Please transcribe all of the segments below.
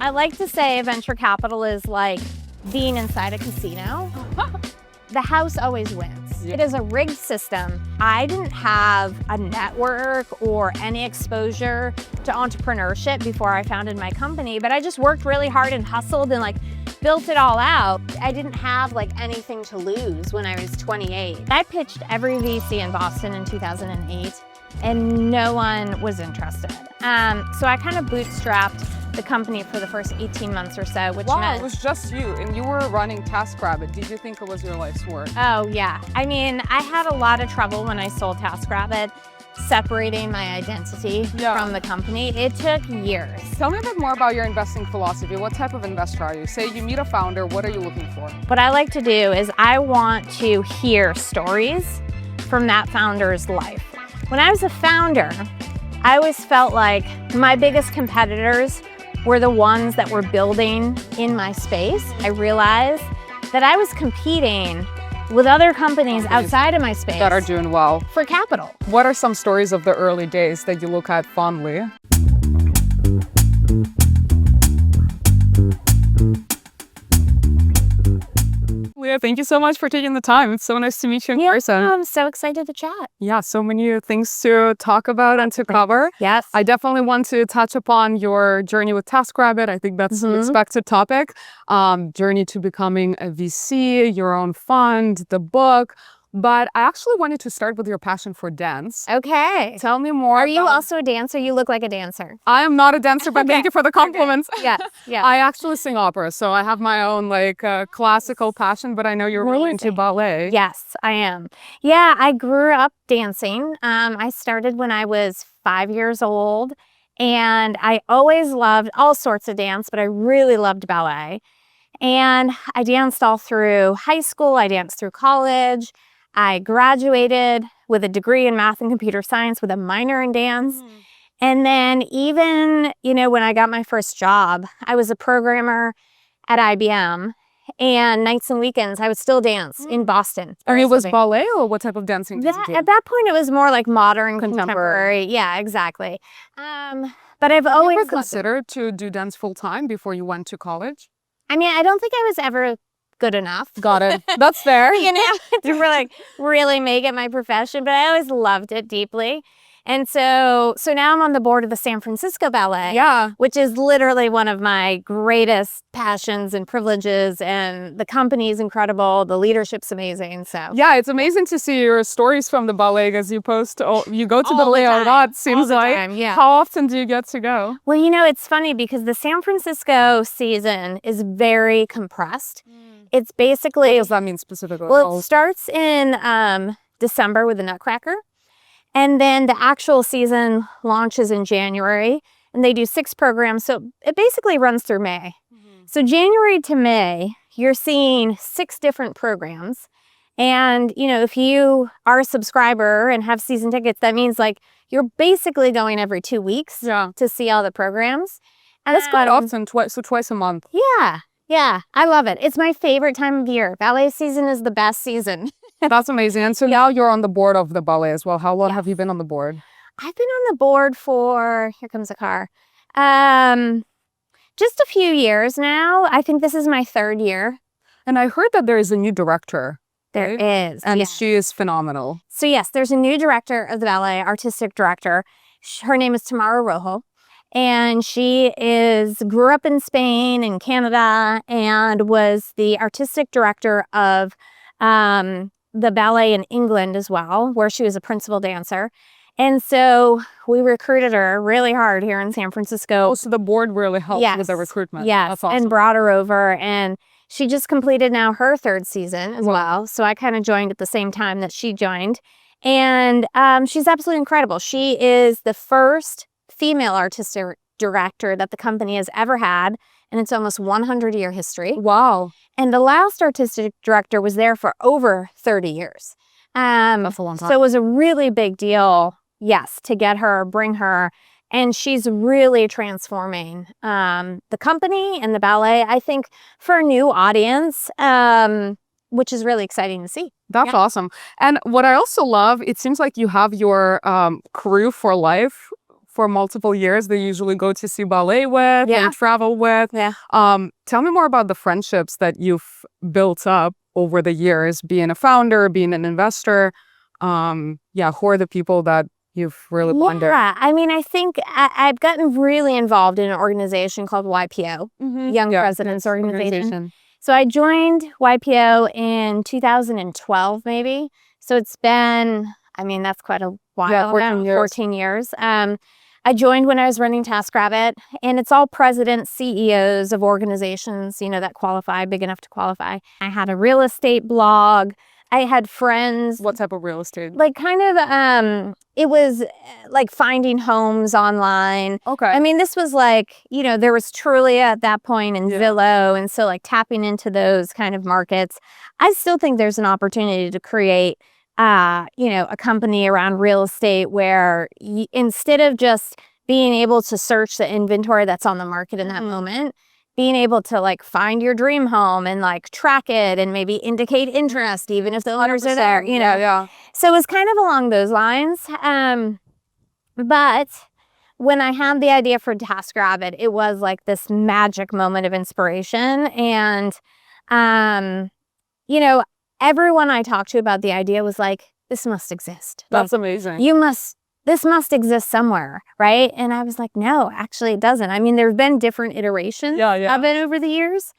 I like to say venture capital is like being inside a casino. The house always wins. Yeah. It is a rigged system. I didn't have a network or any exposure to entrepreneurship before I founded my company, but I just worked really hard and hustled and like built it all out. I didn't have like anything to lose when I was 28. I pitched every VC in Boston in 2008 and no one was interested. So I kind of bootstrapped the company for the first 18 months or so, which Wow, meant— it was just you, and you were running TaskRabbit. Did you think it was your life's work? Oh yeah. I mean, I had a lot of trouble when I sold TaskRabbit, separating my identity from the company. It took years. Tell me a bit more about your investing philosophy. What type of investor are you? Say you meet a founder, what are you looking for? What I like to do is I want to hear stories from that founder's life. When I was a founder, I always felt like my biggest competitors were the ones that were building in my space. I realized that I was competing with other companies outside of my space that are doing well for capital. What are some stories of the early days that you look at fondly? Leah, thank you so much for taking the time. It's so nice to meet you in person. I'm so excited to chat. Yeah, so many things to talk about and to cover. Yes. I definitely want to touch upon your journey with TaskRabbit. I think that's an expected topic. Journey to becoming a VC, your own fund, the book. But I actually wanted to start with your passion for dance. Okay. Tell me more. Are you also a dancer? You look like a dancer. I am not a dancer, but thank you for the compliments. Yes. Yeah. I actually sing opera, so I have my own classical passion, but I know you're really into ballet. Yes, I am. Yeah, I grew up dancing. I started when I was 5 years old, and I always loved all sorts of dance, but I really loved ballet. And I danced all through high school. I danced through college. I graduated with a degree in math and computer science with a minor in dance. And then even, when I got my first job, I was a programmer at IBM. And nights and weekends, I would still dance in Boston. And it was ballet, or what type of dancing did you do? At that point, it was more like modern, contemporary. Yeah, exactly. But I've always ever considered to do dance full time before you went to college? I mean, I don't think I was ever good enough. Got it. That's fair. To really make it my profession, but I always loved it deeply. And so now I'm on the board of the San Francisco Ballet, which is literally one of my greatest passions and privileges. And the company is incredible. The leadership's amazing. So yeah, it's amazing to see your stories from the ballet as you post. You go to ballet a lot, seems like. How often do you get to go? Well, it's funny because the San Francisco season is very compressed. It's basically— What does that mean specifically? Well, it starts in December with the Nutcracker. And then the actual season launches in January, and they do 6 programs. So it basically runs through May. So January to May, you're seeing 6 different programs. And, if you are a subscriber and have season tickets, that means like you're basically going every 2 weeks to see all the programs. And that's quite often, twice a month. Yeah, I love it. It's my favorite time of year. Ballet season is the best season. That's amazing. And so now you're on the board of the ballet as well. How long have you been on the board? I've been on the board for— here comes a car. Just a few years now. I think this is my 3rd year. And I heard that there is a new director. There is. And she is phenomenal. So yes, there's a new director of the ballet, artistic director. Her name is Tamara Rojo. And she grew up in Spain and Canada and was the artistic director of the ballet in England as well, where she was a principal dancer. And so we recruited her really hard here in San Francisco. Oh, so the board really helped with the recruitment. Yes, that's awesome. And brought her over. And she just completed now her 3rd season as well. So I kind of joined at the same time that she joined. And she's absolutely incredible. She is the first female artistic director that the company has ever had. And it's almost 100-year history. Wow. And the last artistic director was there for over 30 years. That's a long time. So it was a really big deal, yes, to get her, bring her. And she's really transforming the company and the ballet, I think, for a new audience, which is really exciting to see. That's awesome. And what I also love, it seems like you have your crew for life for multiple years. They usually go to see ballet with and travel with. Yeah. Tell me more about the friendships that you've built up over the years, being a founder, being an investor. Who are the people that you've really bonded? Yeah, I mean, I think I've gotten really involved in an organization called YPO, Young Presidents Organization. So I joined YPO in 2012, maybe. So it's been, I mean, that's quite a while. Yeah, 14 years. I joined when I was running TaskRabbit, and it's all presidents, CEOs of organizations, that qualify, big enough to qualify. I had a real estate blog. I had friends. What type of real estate? Like it was like finding homes online. Okay. I mean, this was like, there was Trulia at that point and Zillow. And so like tapping into those kind of markets. I still think there's an opportunity to create, a company around real estate where instead of just being able to search the inventory that's on the market in that moment, being able to like find your dream home and like track it and maybe indicate interest even if the owners are there, Yeah. So it was kind of along those lines. But when I had the idea for TaskRabbit, it was like this magic moment of inspiration. And, everyone I talked to about the idea was like, this must exist. That's amazing. This must exist somewhere, right? And I was like, no, actually it doesn't. I mean, there have been different iterations of it over the years.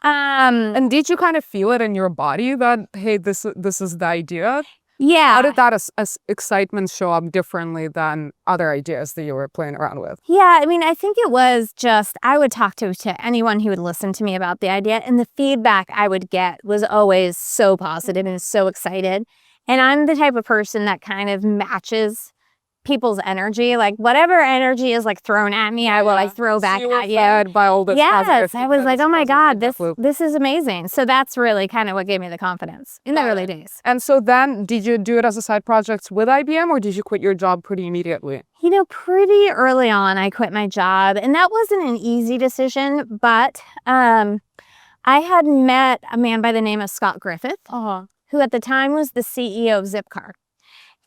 And did you kind of feel it in your body that, hey, this is the idea? Yeah. How did that excitement show up differently than other ideas that you were playing around with? Yeah, I mean, I think it was just, I would talk to anyone who would listen to me about the idea, and the feedback I would get was always so positive and so excited. And I'm the type of person that kind of matches people's energy, like whatever energy is like thrown at me, I will like throw back at you. By all this I was like, oh my God, this is amazing. So that's really kind of what gave me the confidence in the early days. And so then did you do it as a side project with IBM, or did you quit your job pretty immediately? Pretty early on, I quit my job, and that wasn't an easy decision, but I had met a man by the name of Scott Griffith, who at the time was the CEO of Zipcar.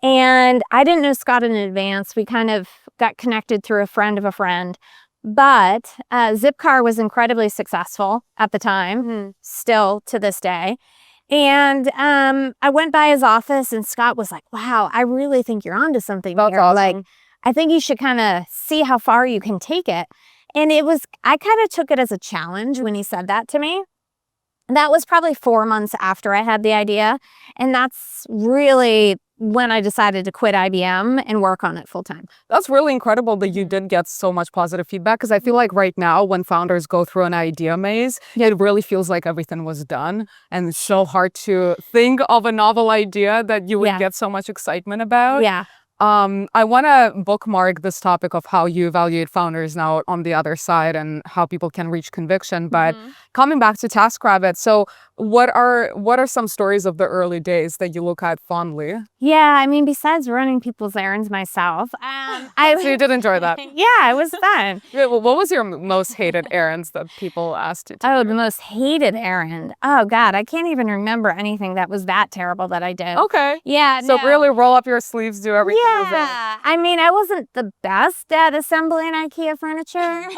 And I didn't know Scott in advance. We kind of got connected through a friend of a friend. But Zipcar was incredibly successful at the time, still to this day. And I went by his office, and Scott was like, wow, I really think you're onto something here. Awesome. Like, I think you should kind of see how far you can take it. And I kind of took it as a challenge when he said that to me. That was probably 4 months after I had the idea. And that's really when I decided to quit IBM and work on it full time. That's really incredible that you did get so much positive feedback, because I feel like right now when founders go through an idea maze, it really feels like everything was done, and it's so hard to think of a novel idea that you would get so much excitement about. Yeah. I want to bookmark this topic of how you evaluate founders now on the other side and how people can reach conviction. But coming back to TaskRabbit, so what are some stories of the early days that you look at fondly? Yeah, I mean, besides running people's errands myself, so you did enjoy that? Yeah, it was fun. What was your most hated errands that people asked you to do? The most hated errand. Oh God, I can't even remember anything that was that terrible that I did. Okay. Yeah. So really roll up your sleeves, do everything. Yeah. I mean, I wasn't the best at assembling IKEA furniture.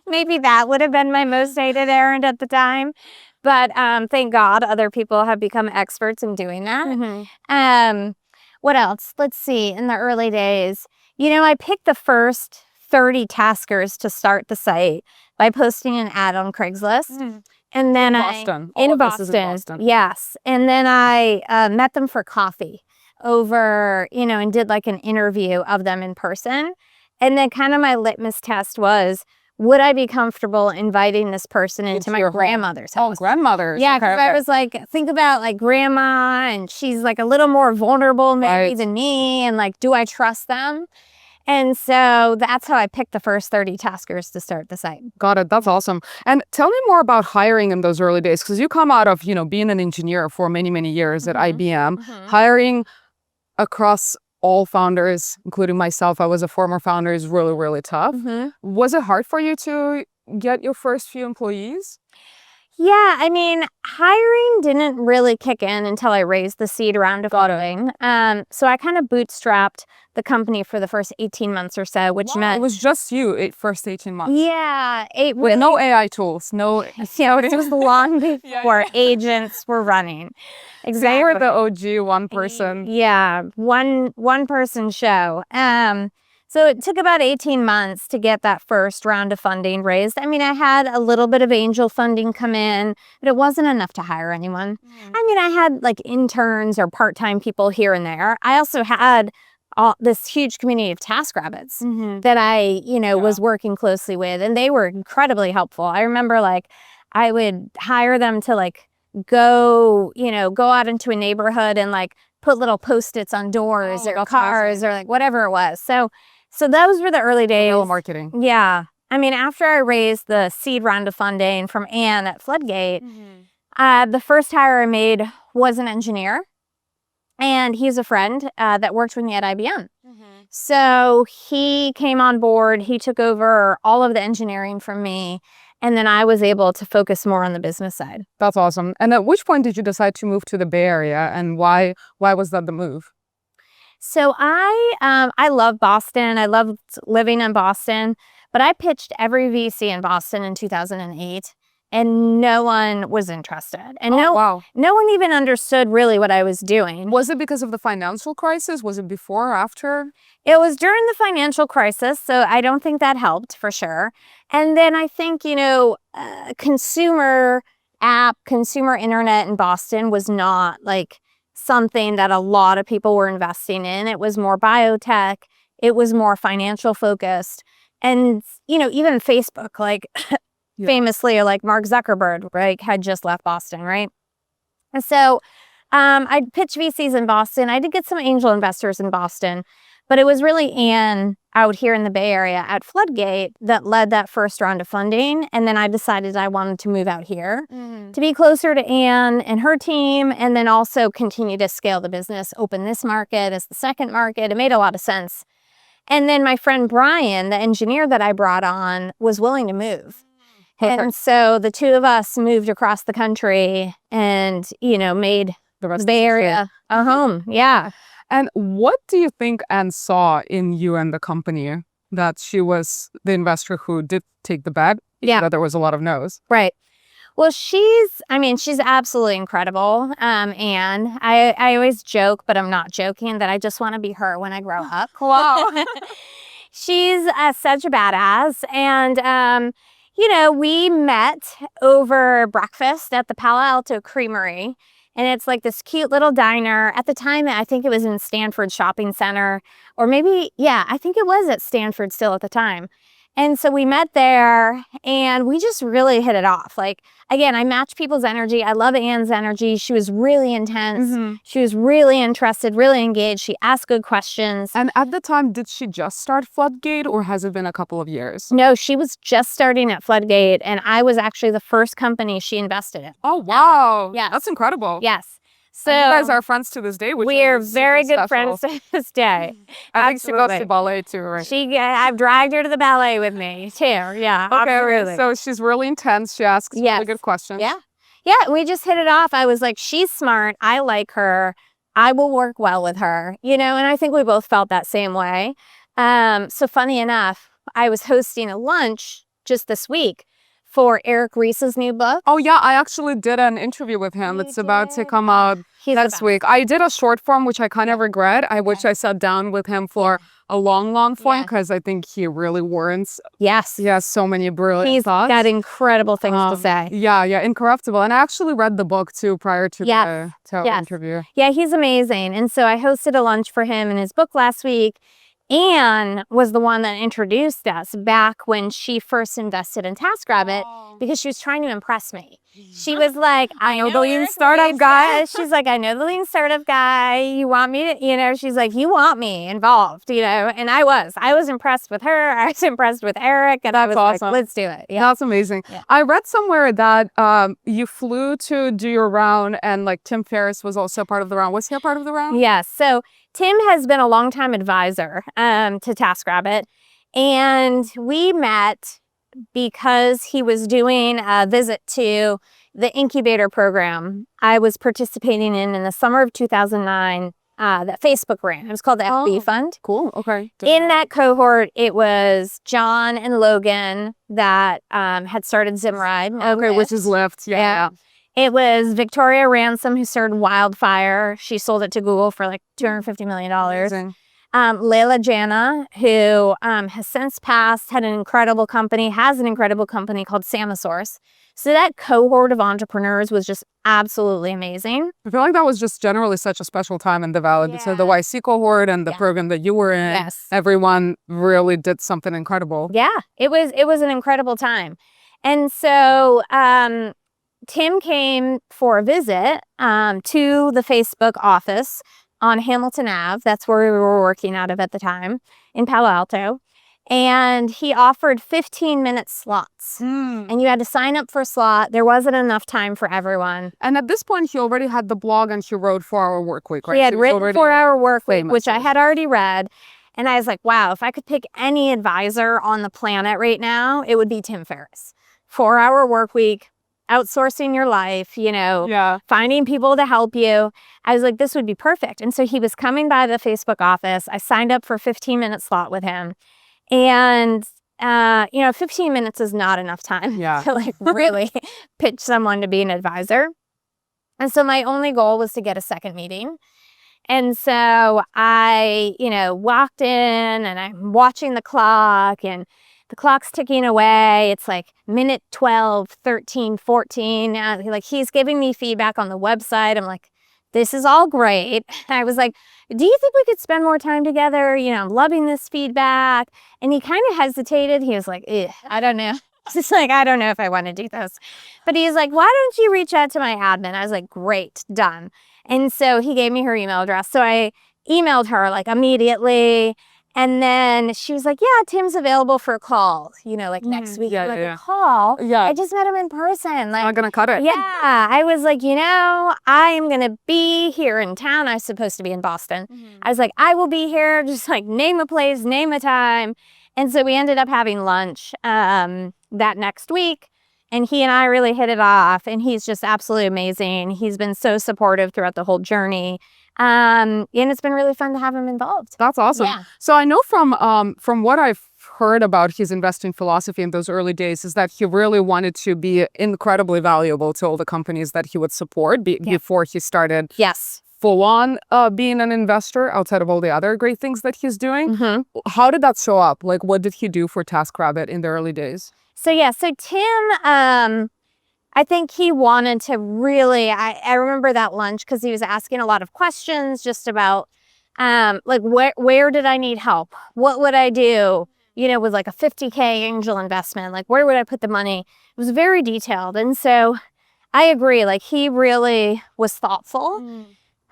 Maybe that would have been my most hated errand at the time. But thank God other people have become experts in doing that. What else? Let's see. In the early days, I picked the first 30 taskers to start the site by posting an ad on Craigslist. And then in Boston. Yes. And then I met them for coffee over, and did like an interview of them in person. And then kind of my litmus test was, would I be comfortable inviting this person into my grandmother's house? Oh, grandmother's. Yeah, because I was like, think about like grandma, and she's like a little more vulnerable maybe than me, and like, do I trust them? And so that's how I picked the first 30 taskers to start the site. Got it. That's awesome. And tell me more about hiring in those early days, because you come out of, being an engineer for many, many years at IBM, hiring across all founders, including myself, I was a former founder, is really, really tough. Was it hard for you to get your first few employees? Yeah, I mean, hiring didn't really kick in until I raised the seed round of funding. So I kind of bootstrapped the company for the first 18 months or so, which It meant, was just you first 18 months. yeah, it With really, no AI tools, no. yeah, it was long Yeah, before yeah. agents were running. So you Exactly. were the OG one person. Yeah, one person show. So it took about 18 months to get that first round of funding raised. I mean, I had a little bit of angel funding come in, but it wasn't enough to hire anyone. I mean, I had like interns or part-time people here and there. I also had this huge community of TaskRabbits that I, was working closely with, and they were incredibly helpful. I remember like I would hire them to like go out into a neighborhood and like put little Post-its on doors or cars or like whatever it was. So those were the early days. Guerrilla marketing. Yeah. I mean, after I raised the seed round of funding from Anne at Floodgate, the first hire I made was an engineer. And he's a friend that worked with me at IBM. So he came on board. He took over all of the engineering from me. And then I was able to focus more on the business side. That's awesome. And at which point did you decide to move to the Bay Area, and why was that the move? So I love Boston. I loved living in Boston, but I pitched every VC in Boston in 2008, and no one was interested. And no one even understood really what I was doing. Was it because of the financial crisis? Was it before or after? It was during the financial crisis, so I don't think that helped for sure. And then I think, consumer internet in Boston was not like something that a lot of people were investing in. It was more biotech. It was more financial focused. And, even Facebook, like famously, like Mark Zuckerberg, right, had just left Boston, right? And so I'd pitch VCs in Boston. I did get some angel investors in Boston, but it was really Anne out here in the Bay Area at Floodgate that led that first round of funding. And then I decided I wanted to move out here to be closer to Anne and her team, and then also continue to scale the business, open this market as the second market. It made a lot of sense. And then my friend Brian, the engineer that I brought on, was willing to move. And so the two of us moved across the country and, made the Bay Area a home. Yeah. And what do you think Anne saw in you and the company that she was the investor who did take the bet? Yeah. That there was a lot of no's. Right. Well, she's absolutely incredible. And I always joke, but I'm not joking, that I just want to be her when I grow up. Wow. She's such a badass. And, we met over breakfast at the Palo Alto Creamery. And it's like this cute little diner. At the time, I think it was in Stanford Shopping Center. Or maybe, I think it was at Stanford still at the time. And so we met there and we just really hit it off. Like, again, I match people's energy. I love Anne's energy. She was really intense. She was really interested, really engaged. She asked good questions. And at the time, did she just start Floodgate, or has it been a couple of years? No, she was just starting at Floodgate, and I was actually the first company she invested in. Oh, wow. Yeah. That's incredible. Yes. So and you guys are friends to this day, which we are is very super good special. friends to this day. I think she goes to ballet too, right? I've dragged her to the ballet with me too. Yeah, okay, absolutely. So she's really intense. She asks really good questions. Yeah. Yeah, we just hit it off. I was like, she's smart. I like her. I will work well with her, and I think we both felt that same way. So funny enough, I was hosting a lunch just this week for Eric Ries's new book. Oh, yeah. I actually did an interview with him. It's about to come out next week. I did a short form, which I kind of regret. I wish I sat down with him for a long form, because I think he really warrants. Yes. He has so many brilliant thoughts. He's got incredible things to say. Yeah, incorruptible. And I actually read the book too prior to the interview. Yeah, he's amazing. And so I hosted a lunch for him and his book last week. Anne was the one that introduced us back when she first invested in TaskRabbit because she was trying to impress me. She was like, I know the lean startup guy. She's like, I know the lean startup guy. You want me to, she's like, you want me involved, and I was impressed with her. I was impressed with Eric, and I was like, let's do it. Yeah. That's amazing. Yeah. I read somewhere that you flew to do your round, and like Tim Ferriss was also part of the round. Was he a part of the round? Yes. So Tim has been a longtime advisor to TaskRabbit, and we met because he was doing a visit to the incubator program I was participating in the summer of 2009 that Facebook ran. It was called the FB Fund. Cool. Okay. In that cohort, it was John and Logan that had started Zimride. Okay, which is Lyft. Yeah. It was Victoria Ransom who started Wildfire. She sold it to Google for like $250 million. Amazing. Leila Jana, who has since passed, has an incredible company called Samasource. So that cohort of entrepreneurs was just absolutely amazing. I feel like that was just generally such a special time in the Valley. So the YC cohort and the program that you were in, everyone really did something incredible. Yeah, it was an incredible time. And so Tim came for a visit to the Facebook office on Hamilton Ave. That's where we were working out of at the time in Palo Alto. And he offered 15-minute slots. And you had to sign up for a slot. There wasn't enough time for everyone. And at this point, he already had the blog and he wrote 4-Hour Workweek, right? He had written 4-Hour Workweek, which I had already read. And I was like, wow, if I could pick any advisor on the planet right now, it would be Tim Ferriss. 4-Hour Workweek, outsourcing your life, finding people to help you. I was like, this would be perfect. And so he was coming by the Facebook office. I signed up for a 15-minute slot with him. And, 15 minutes is not enough time to like really pitch someone to be an advisor. And so my only goal was to get a second meeting. And so I, walked in and I'm watching the clock and the clock's ticking away. It's like minute 12, 13, 14. Like he's giving me feedback on the website. I'm like, this is all great. I was like, do you think we could spend more time together? I'm loving this feedback. And he kind of hesitated. He was like, I don't know. Just like, I don't know if I want to do this. But he's like, why don't you reach out to my admin? I was like, great, done. And so he gave me her email address. So I emailed her like immediately. And then she was like, yeah, Tim's available for a call, next week. A call? Yeah. I just met him in person. Like, I'm not going to cut it. Yeah. I was like, I am going to be here in town. I was supposed to be in Boston. I was like, I will be here. Just like name a place, name a time. And so we ended up having lunch that next week. And he and I really hit it off. And he's just absolutely amazing. He's been so supportive throughout the whole journey. And it's been really fun to have him involved. That's awesome. Yeah. So I know from what I've heard about his investing philosophy in those early days is that he really wanted to be incredibly valuable to all the companies that he would support before he started full on being an investor outside of all the other great things that he's doing. How did that show up? Like, what did he do for TaskRabbit in the early days? So Tim, I think he wanted to really, I remember that lunch because he was asking a lot of questions just about like where did I need help? What would I do? With like a $50K angel investment, like where would I put the money? It was very detailed. And so I agree, like he really was thoughtful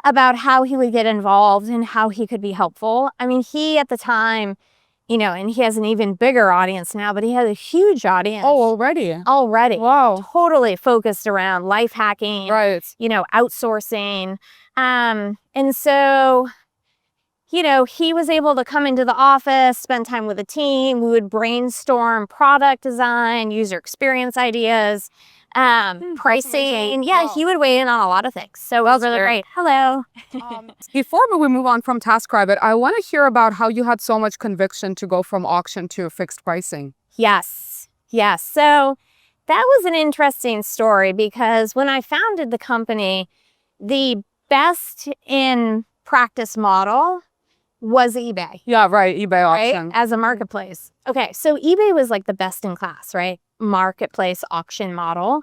about how he would get involved and how he could be helpful. I mean, he at the time, and he has an even bigger audience now, but he has a huge audience. Oh, already? Already. Wow. Totally focused around life hacking, right? Outsourcing. And so, he was able to come into the office, spend time with the team. We would brainstorm product design, user experience ideas, pricing. Yeah, he would weigh in on a lot of things. So it was really great. Hello. Before we move on from TaskRabbit, I want to hear about how you had so much conviction to go from auction to fixed pricing. Yes. So that was an interesting story because when I founded the company, the best in practice model was eBay. Yeah, right. eBay auction. Right? As a marketplace. Okay, so eBay was like the best in class, right? Marketplace auction model.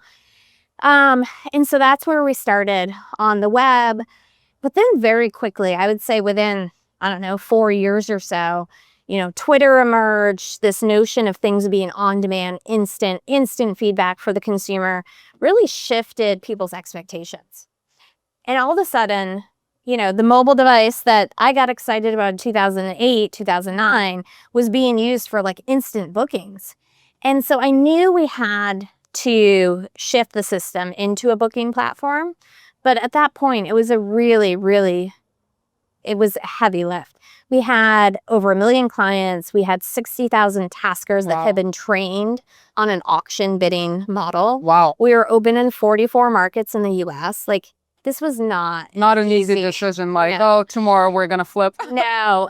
And so that's where we started on the web. But then very quickly, I would say within, 4 years or so, Twitter emerged, this notion of things being on demand, instant feedback for the consumer really shifted people's expectations. And all of a sudden, the mobile device that I got excited about in 2008, 2009 was being used for like instant bookings. And so I knew we had to shift the system into a booking platform. But at that point, it was a really, really it was a heavy lift. We had over 1 million clients. We had 60,000 taskers that had been trained on an auction bidding model. Wow. We were open in 44 markets in the US. Like, this was not an easy decision, like, oh, tomorrow we're going to flip. No.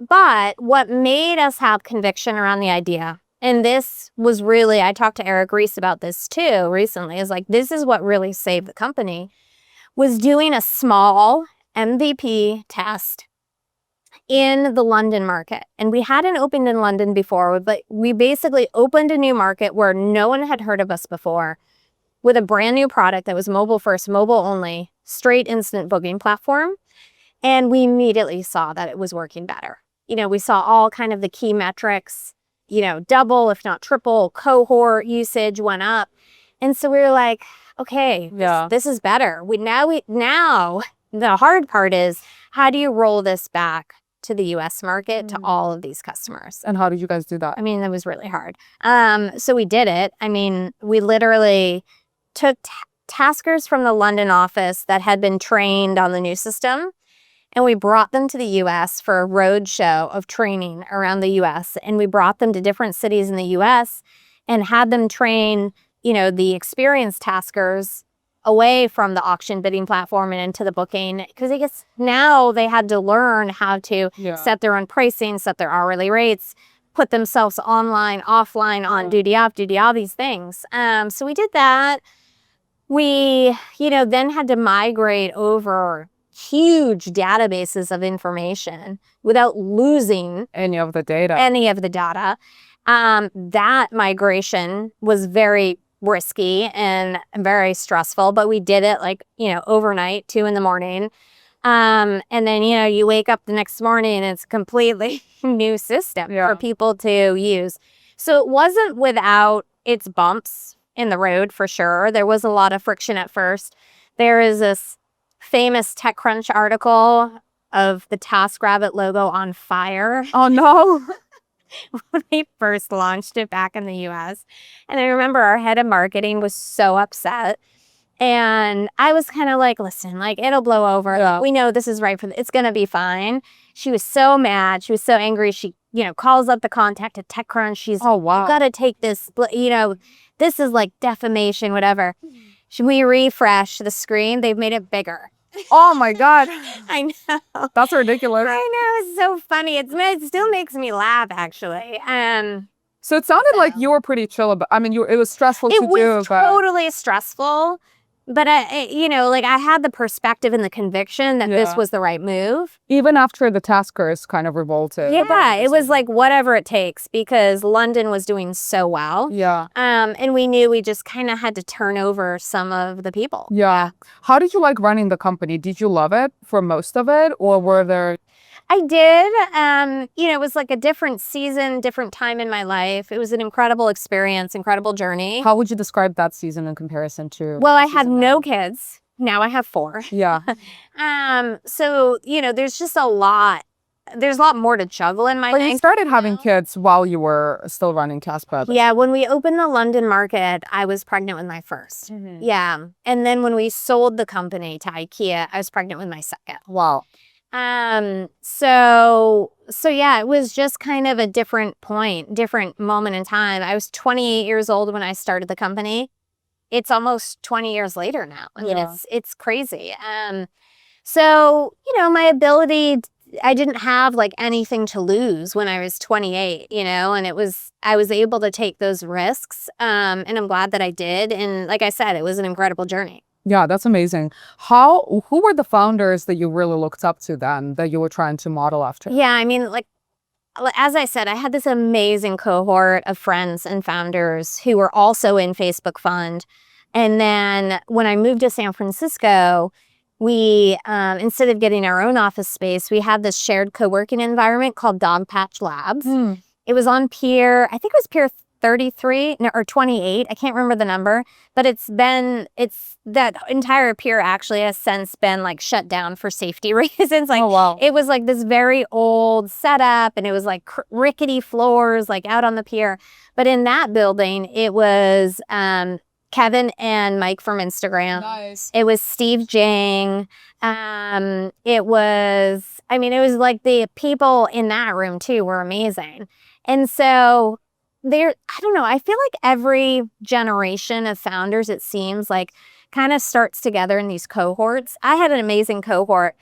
But what made us have conviction around the idea, and this was really, I talked to Eric Ries about this too recently, is like, this is what really saved the company, was doing a small MVP test in the London market. And we hadn't opened in London before, but we basically opened a new market where no one had heard of us before, with a brand new product that was mobile first, mobile only, straight instant booking platform. And we immediately saw that it was working better. We saw all kind of the key metrics, double, if not triple, cohort usage went up. And so we were like, okay, this is better. Now the hard part is, how do you roll this back to the US market, to all of these customers? And how did you guys do that? I mean, that was really hard. So we did it. I mean, we literally took taskers from the London office that had been trained on the new system, and we brought them to the US for a road show of training around the US. And we brought them to different cities in the US and had them train, the experienced taskers away from the auction bidding platform and into the booking. Because I guess now they had to learn how to set their own pricing, set their hourly rates, put themselves online, offline, on duty off, all these things. So we did that. We, then had to migrate over huge databases of information without losing any of the data. That migration was very risky and very stressful, but we did it overnight, 2 a.m. And then, you wake up the next morning and it's a completely new system for people to use. So it wasn't without its bumps in the road, for sure. There was a lot of friction at first. There is this famous TechCrunch article of the TaskRabbit logo on fire. Oh, no. When we first launched it back in the US. And I remember our head of marketing was so upset. And I was kind of like, listen, it'll blow over. We know this is right it's going to be fine. She was so mad. She was so angry. She, calls up the contact at TechCrunch. She's, oh, wow. You got to take this, this is like defamation, whatever. Should we refresh the screen? They've made it bigger. Oh my God. I know. That's ridiculous. I know. It's so funny. It still makes me laugh, actually. So it sounded like you were pretty chill about, it was stressful to do. It was totally stressful. But I had the perspective and the conviction that this was the right move. Even after the taskers kind of revolted. Yeah, it was like whatever it takes, because London was doing so well. Yeah. And we knew we just kind of had to turn over some of the people. Yeah. How did you like running the company? Did you love it for most of it, or were there... I did. It was like a different season, different time in my life. It was an incredible experience, incredible journey. How would you describe that season in comparison to... Well, I had no kids. Now I have 4. Yeah. So, there's just a lot. There's a lot more to juggle in my life. But you started having kids while you were still running TaskRabbit. Yeah, when we opened the London market, I was pregnant with my first. Mm-hmm. Yeah. And then when we sold the company to Ikea, I was pregnant with my second. Wow. So yeah, it was just kind of a different moment in time. I was 28 years old when I started the company. It's almost 20 years later now. I mean, it's crazy. So, my ability, I didn't have anything to lose when I was 28, and I was able to take those risks. And I'm glad that I did. And like I said, it was an incredible journey. Yeah, that's amazing. Who were the founders that you really looked up to then, that you were trying to model after? Yeah, as I said, I had this amazing cohort of friends and founders who were also in Facebook Fund. And then when I moved to San Francisco, we, instead of getting our own office space, we had this shared co-working environment called Dogpatch Labs. It was on Pier 33 or 28. I can't remember the number, but that entire pier actually has since been shut down for safety reasons. Oh, wow. It was this very old setup, and it was rickety floors out on the pier. But in that building, it was Kevin and Mike from Instagram. Nice. It was Steve Jang. It was like the people in that room too were amazing. And so I don't know, I feel like every generation of founders, it seems like, kind of starts together in these cohorts. I had an amazing cohort.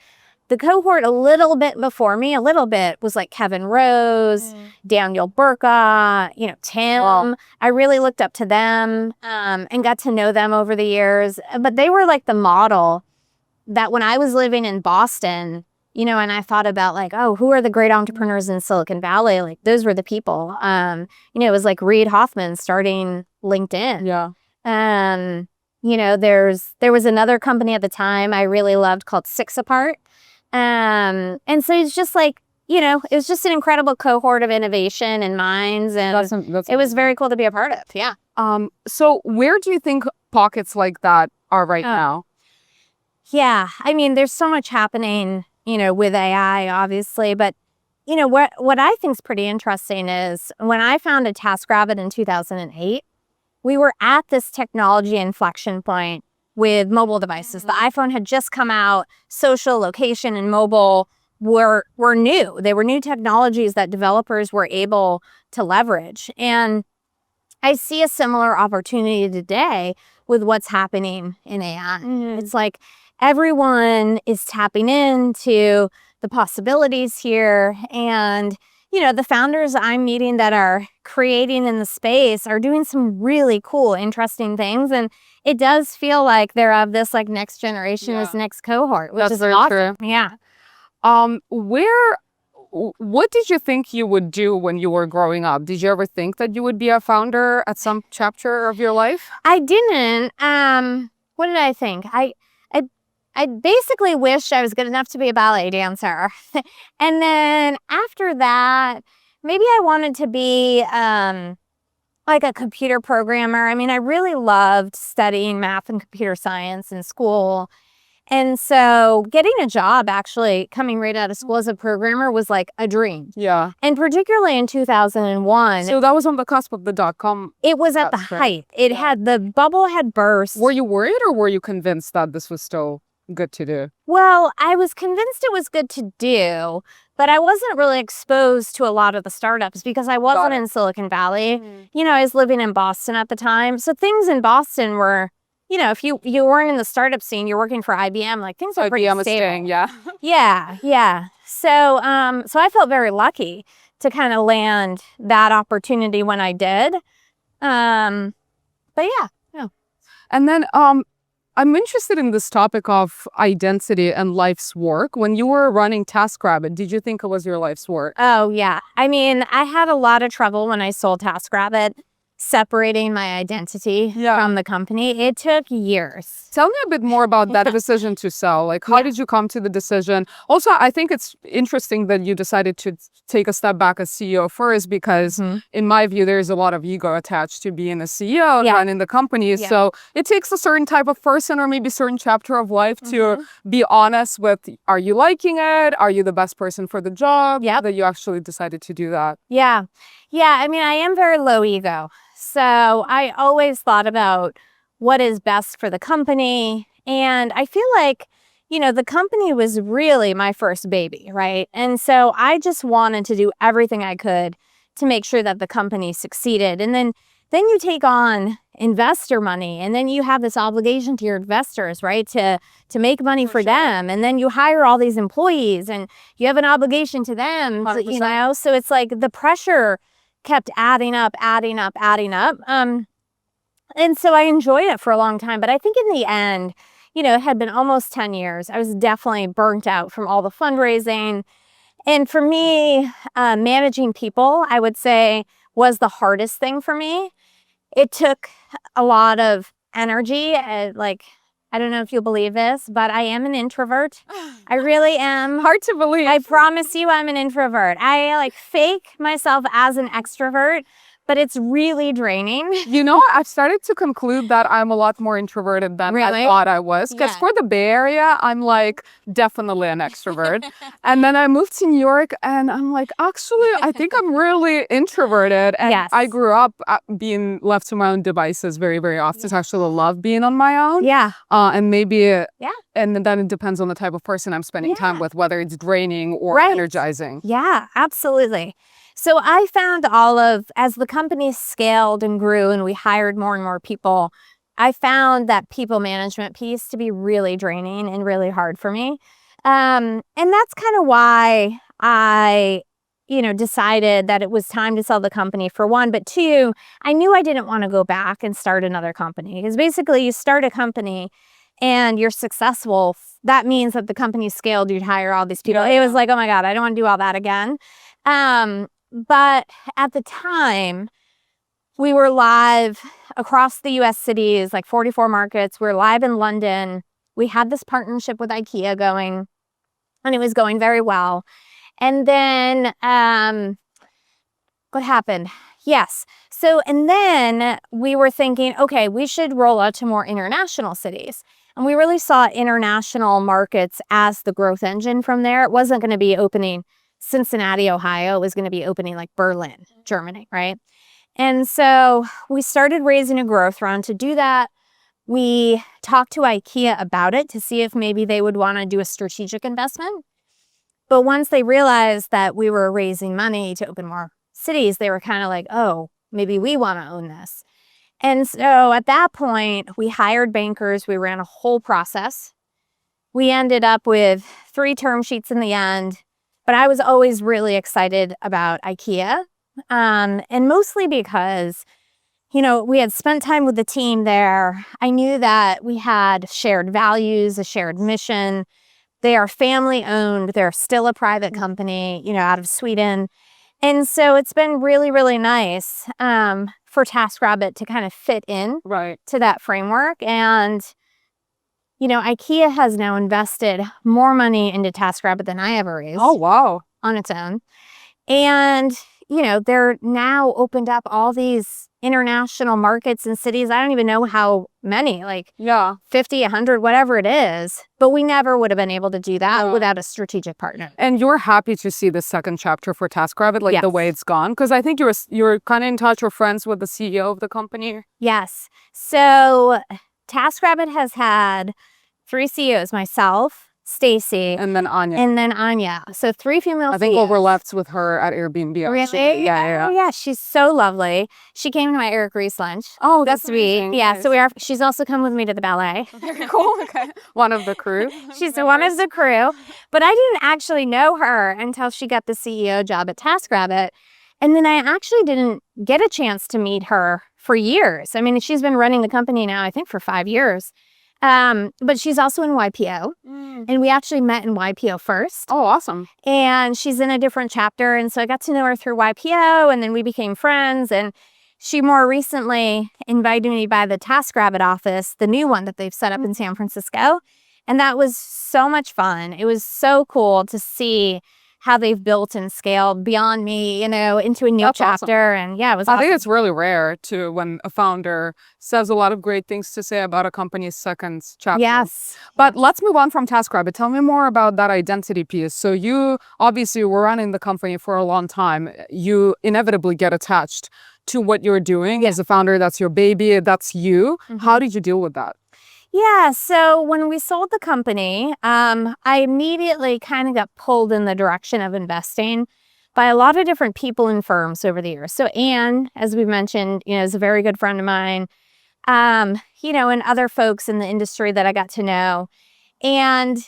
The cohort a little bit before me, was like Kevin Rose, Daniel Burka, Tim. Wow. I really looked up to them and got to know them over the years. But they were like the model that when I was living in Boston, and I thought about like, oh, who are the great entrepreneurs in Silicon Valley? Like those were the people. It was like Reid Hoffman starting LinkedIn. Yeah. There was another company at the time I really loved called Six Apart. And so it's just like, it was just an incredible cohort of innovation and minds, and it was very cool to be a part of. Yeah. So where do you think pockets like that are right now? Yeah. I mean, there's so much happening, with AI, obviously, but what I think is pretty interesting is when I founded TaskRabbit in 2008, we were at this technology inflection point with mobile devices. The iPhone had just come out. Social, location, and mobile were new. They were new technologies that developers were able to leverage. And I see a similar opportunity today with what's happening in AI. It's like everyone is tapping into the possibilities here. And the founders I'm meeting that are creating in the space are doing some really cool, interesting things. And it does feel like they're of this like next generation, this next cohort, which is awesome. True. Yeah. What did you think you would do when you were growing up? Did you ever think that you would be a founder at some chapter of your life? I didn't. What did I think? I basically wished I was good enough to be a ballet dancer. And then after that, maybe I wanted to be like a computer programmer. I mean, I really loved studying math and computer science in school. And so getting a job actually coming right out of school as a programmer was like a dream. Yeah. And particularly in 2001. So that was on the cusp of the .com. It was at the height. It had, the bubble had burst. Were you worried or were you convinced that this was still good to do? Well, I was convinced it was good to do, but I wasn't really exposed to a lot of the startups because I wasn't in Silicon Valley. I was living in Boston at the time. So things in Boston were, if you weren't in the startup scene, you're working for IBM, like things were pretty stable. Yeah. So I felt very lucky to kind of land that opportunity when I did. But yeah. And then I'm interested in this topic of identity and life's work. When you were running TaskRabbit, did you think it was your life's work? Oh, yeah. I mean, I had a lot of trouble when I sold TaskRabbit separating my identity from the company. It took years. Tell me a bit more about that decision to sell. Like, how did you come to the decision? Also, I think it's interesting that you decided to take a step back as CEO first, because in my view, there's a lot of ego attached to being a CEO and running the company. So it takes a certain type of person or maybe a certain chapter of life to be honest with, are you liking it? Are you the best person for the job? That you actually decided to do that. Yeah. I mean, I am very low ego. So I always thought about what is best for the company. And I feel like, the company was really my first baby, right? And so I just wanted to do everything I could to make sure that the company succeeded. And then you take on investor money, and then you have this obligation to your investors, right? To make money for them. And then you hire all these employees and you have an obligation to them, 100%. So it's like the pressure kept adding up. And so I enjoyed it for a long time. But I think in the end, it had been almost 10 years. I was definitely burnt out from all the fundraising. And for me, managing people, I would say, was the hardest thing for me. It took a lot of energy. I don't know if you'll believe this, but I am an introvert. I really am. Hard to believe. I promise you I'm an introvert. I fake myself as an extrovert, but it's really draining. You know, I've started to conclude that I'm a lot more introverted than I thought I was. Because for the Bay Area, I'm like definitely an extrovert. And then I moved to New York and I'm like, actually, I think I'm really introverted. And I grew up being left to my own devices very, very often. I actually love being on my own. And maybe, and then it depends on the type of person I'm spending time with, whether it's draining or energizing. Yeah, absolutely. So I found as the company scaled and grew and we hired more and more people, I found that people management piece to be really draining and really hard for me. And that's kind of why I, decided that it was time to sell the company, for one. But two, I knew I didn't want to go back and start another company, because basically you start a company and you're successful. That means that the company scaled, you'd hire all these people. It was like, oh my God, I don't want to do all that again. But at the time, we were live across the US cities, like 44 markets. We were live in London. We had this partnership with Ikea going, and it was going very well. And then what happened? And then we were thinking, okay, we should roll out to more international cities. And we really saw international markets as the growth engine from there. It wasn't going to be opening Cincinnati, Ohio. It was going to be opening like Berlin, Germany, right? And so we started raising a growth round to do that. We talked to Ikea about it to see if maybe they would want to do a strategic investment. But once they realized that we were raising money to open more cities, they were kind of like, oh, maybe we want to own this. And so at that point, we hired bankers. We ran a whole process. We ended up with 3 term sheets in the end. But I was always really excited about Ikea, and mostly because, we had spent time with the team there. I knew that we had shared values, a shared mission. They are family owned. They're still a private company, out of Sweden. And so it's been really, really nice for TaskRabbit to kind of fit in to that framework. And Ikea has now invested more money into TaskRabbit than I ever raised. Oh, wow. On its own. And, they're now opened up all these international markets and cities. I don't even know how many, 50, 100, whatever it is. But we never would have been able to do that without a strategic partner. And you're happy to see the second chapter for TaskRabbit, the way it's gone? Because I think you're kind of in touch or friends with the CEO of the company. Yes. So TaskRabbit has had 3 CEOs, myself, Stacy, and then Anya. So 3 female CEOs. I think overlapped with her at Airbnb. Really? Yeah. Oh, yeah, she's so lovely. She came to my Eric Ries lunch. Oh, that's sweet. Yeah, nice. So she's also come with me to the ballet. Cool. Okay. One of the crew. She's one of the crew. But I didn't actually know her until she got the CEO job at TaskRabbit. And then I actually didn't get a chance to meet her for years. I mean, she's been running the company now, I think, for 5 years. But she's also in YPO, and we actually met in YPO first. Oh, awesome. And she's in a different chapter. And so I got to know her through YPO, and then we became friends. And she more recently invited me by the TaskRabbit office, the new one that they've set up in San Francisco. And that was so much fun. It was so cool to see how they've built and scaled beyond me, into a new chapter. Awesome. And yeah, it was awesome. I think it's really rare too when a founder says a lot of great things to say about a company's second chapter. Yes. But let's move on from TaskRabbit. Tell me more about that identity piece. So you obviously were running the company for a long time. You inevitably get attached to what you're doing as a founder. That's your baby. That's you. How did you deal with that? Yeah, so when we sold the company, I immediately kind of got pulled in the direction of investing by a lot of different people and firms over the years. So Anne, as we mentioned, is a very good friend of mine, and other folks in the industry that I got to know. And,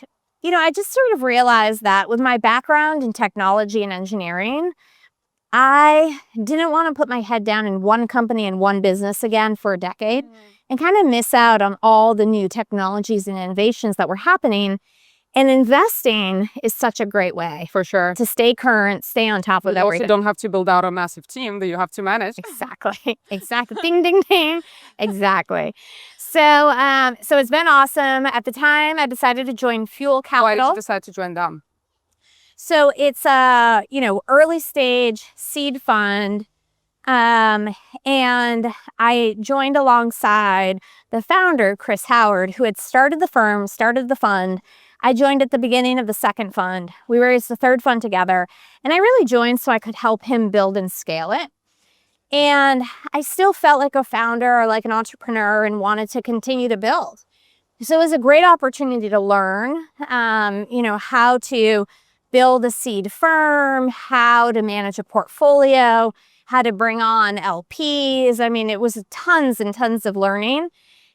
I just sort of realized that with my background in technology and engineering, I didn't want to put my head down in one company and one business again for a decade and kind of miss out on all the new technologies and innovations that were happening. And investing is such a great way. For sure. To stay current, stay on top of everything. You also don't have to build out a massive team that you have to manage. Exactly. Ding, ding, ding. Exactly. So it's been awesome. At the time, I decided to join Fuel Capital. Why did you decide to join them? So it's a, early stage seed fund. And I joined alongside the founder, Chris Howard, who had started the firm, started the fund. I joined at the beginning of the second fund. We raised the third fund together, and I really joined so I could help him build and scale it. And I still felt like a founder or like an entrepreneur and wanted to continue to build. So it was a great opportunity to learn, how to build a seed firm, how to manage a portfolio, how to bring on LPs. I mean, it was tons and tons of learning.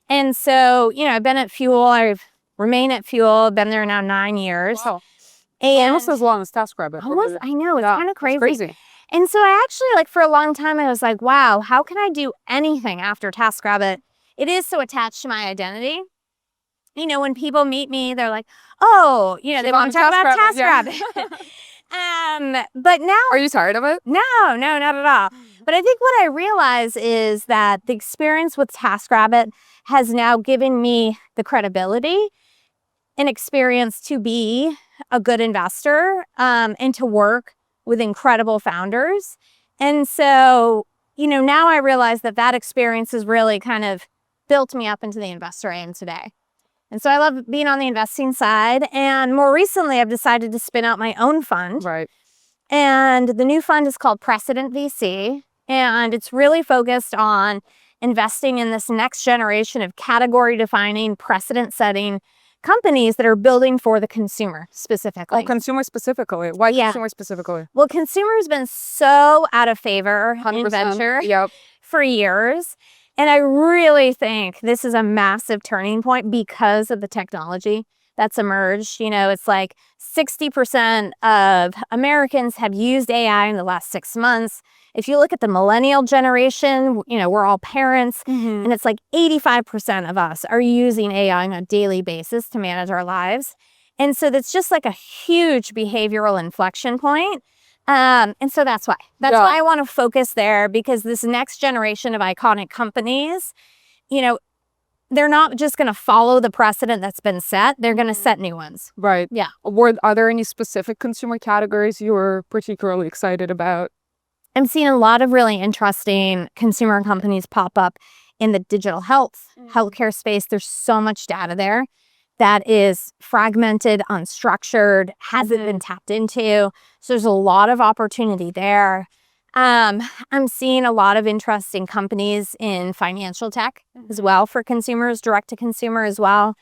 And so, I've been at Fuel. I've remained at Fuel. Been there now 9 years. Wow. And almost as long as TaskRabbit. Almost, I know, it's kind of crazy. Crazy. And so I actually, for a long time, I was like, wow, how can I do anything after TaskRabbit? It is so attached to my identity. When people meet me, they're like, oh, they want to talk about TaskRabbit. Yeah. But now... Are you tired of it? No, not at all. But I think what I realize is that the experience with TaskRabbit has now given me the credibility and experience to be a good investor and to work with incredible founders. And so, now I realize that experience has really kind of built me up into the investor I am today. And so I love being on the investing side. And more recently, I've decided to spin out my own fund. Right. And the new fund is called Precedent VC. And it's really focused on investing in this next generation of category-defining, precedent-setting companies that are building for the consumer specifically. Oh, consumer specifically. Why consumer specifically? Well, consumer has been so out of favor in 100%. venture for years. And I really think this is a massive turning point because of the technology that's emerged. It's like 60% of Americans have used AI in the last 6 months. If you look at the millennial generation, we're all parents, and it's like 85% of us are using AI on a daily basis to manage our lives. And so that's just like a huge behavioral inflection point. And so that's why. That's why I want to focus there, because this next generation of iconic companies, they're not just going to follow the precedent that's been set. They're going to set new ones. Right. Yeah. Are there any specific consumer categories you were particularly excited about? I'm seeing a lot of really interesting consumer companies pop up in the digital healthcare space. There's so much data there that is fragmented, unstructured, hasn't been tapped into. So there's a lot of opportunity there. I'm seeing a lot of interesting companies in financial tech as well for consumers, direct to consumer as well.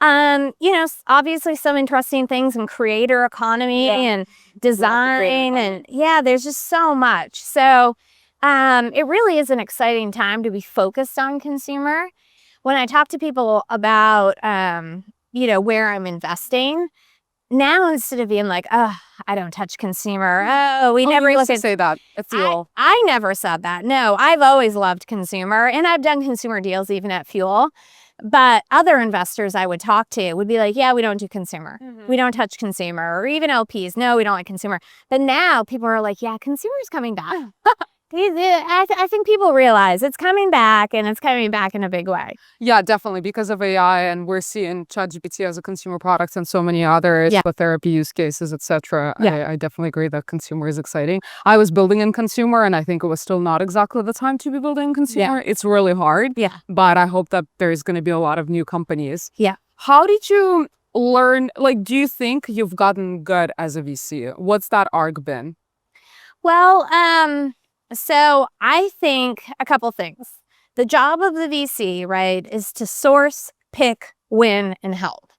Obviously some interesting things in creator economy and design and there's just so much. So it really is an exciting time to be focused on consumer. When I talk to people about, where I'm investing, now instead of being like, oh, I don't touch consumer. Oh, we never used to say that at Fuel. I never said that. No, I've always loved consumer, and I've done consumer deals even at Fuel. But other investors I would talk to would be like, yeah, we don't do consumer. We don't touch consumer. Or even LPs, no, we don't like consumer. But now people are like, yeah, consumer's coming back. I think people realize it's coming back, and it's coming back in a big way. Yeah, definitely, because of AI, and we're seeing ChatGPT as a consumer product and so many others for therapy use cases, etc. I definitely agree that consumer is exciting. I was building in consumer, and I think it was still not exactly the time to be building in consumer. It's really hard. But I hope that there's going to be a lot of new companies. How did you learn? Do you think you've gotten good as a VC? What's that arc been? Well, so I think a couple things. The job of the VC, right, is to source, pick, win, and help.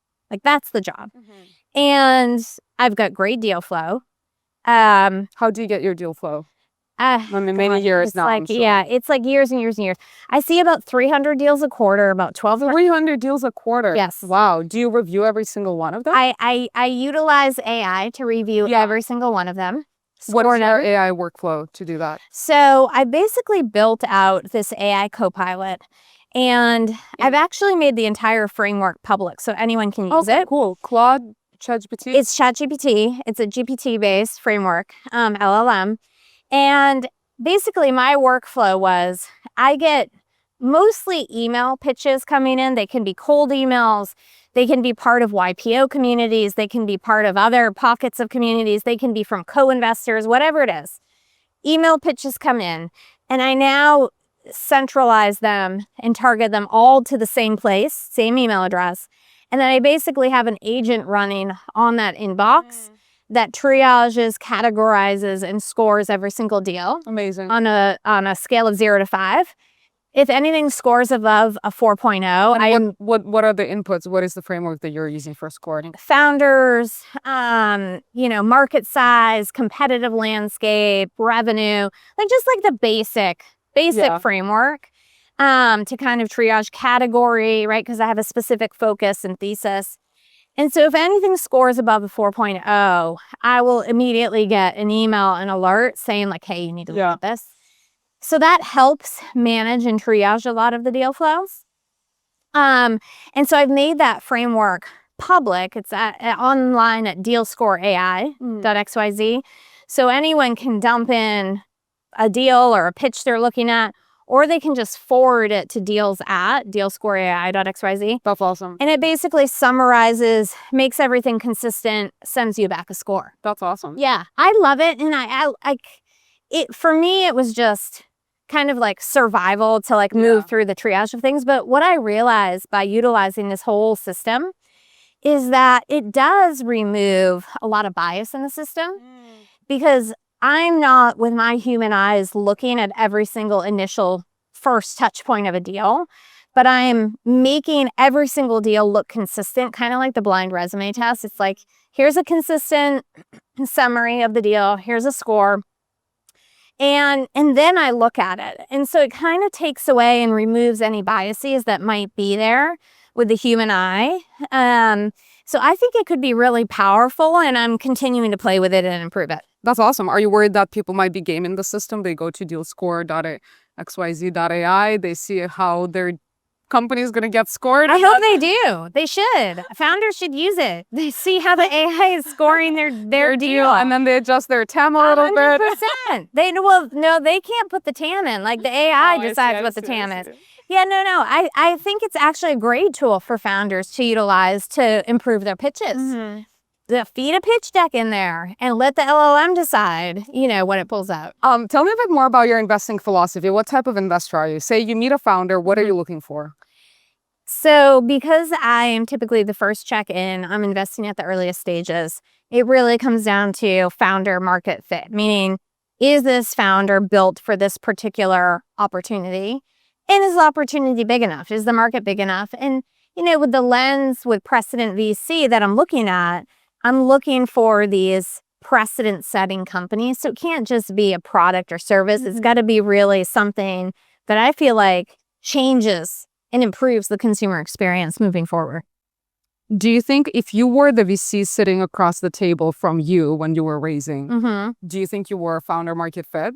That's the job. And I've got great deal flow. How do you get your deal flow? Many years now. It's like years and years and years. I see about 300 deals a quarter, about 300 deals a quarter. Yes. Wow. Do you review every single one of them? I utilize AI to review every single one of them. What is your AI workflow to do that? So I basically built out this AI copilot, and I've actually made the entire framework public so anyone can use it. Cool. Claude, ChatGPT? It's ChatGPT. It's a GPT-based framework, LLM. And basically my workflow was I get mostly email pitches coming in. They can be cold emails. They can be part of YPO communities. They can be part of other pockets of communities. They can be from co-investors, whatever it is. Email pitches come in. And I now centralize them and target them all to the same place, same email address. And then I basically have an agent running on that inbox that triages, categorizes, and scores every single deal. Amazing. On a scale of 0 to 5. If anything scores above a 4.0, what are the inputs? What is the framework that you're using for scoring? Founders, market size, competitive landscape, revenue, just like the basic framework to kind of triage category, right? Because I have a specific focus and thesis. And so if anything scores above a 4.0, I will immediately get an email, an alert saying like, hey, you need to look at this. So that helps manage and triage a lot of the deal flows. And so I've made that framework public. It's online at dealscoreai.xyz. So anyone can dump in a deal or a pitch they're looking at, or they can just forward it to dealscoreai.xyz. That's awesome. And it basically summarizes, makes everything consistent, sends you back a score. That's awesome. Yeah, I love it. And for me, it was just kind of like survival to like move through the triage of things. But what I realized by utilizing this whole system is that it does remove a lot of bias in the system because I'm not with my human eyes looking at every single initial first touch point of a deal, but I'm making every single deal look consistent, kind of like the blind resume test. It's like, here's a consistent summary of the deal. Here's a score. And then I look at it. And so it kind of takes away and removes any biases that might be there with the human eye. So I think it could be really powerful, and I'm continuing to play with it and improve it. That's awesome. Are you worried that people might be gaming the system? They go to dealscore.xyz.ai. They see how their company is going to get scored. I hope they do. They should. Founders should use it. They see how the AI is scoring their deal. And then they adjust their TAM a little 100%. bit. They can't put the TAM in. Like the AI decides what the TAM is. Yeah, no. I think it's actually a great tool for founders to utilize to improve their pitches. Feed a pitch deck in there and let the LLM decide, what it pulls out. Tell me a bit more about your investing philosophy. What type of investor are you? Say you meet a founder, what are you looking for? So because I am typically the first check-in, I'm investing at the earliest stages. It really comes down to founder market fit, meaning is this founder built for this particular opportunity? And is the opportunity big enough? Is the market big enough? And, with the lens with Precedent VC that I'm looking at, I'm looking for these precedent-setting companies. So it can't just be a product or service. It's got to be really something that I feel like changes and improves the consumer experience moving forward. Do you think if you were the VC sitting across the table from you when you were raising, do you think you were a founder market fit?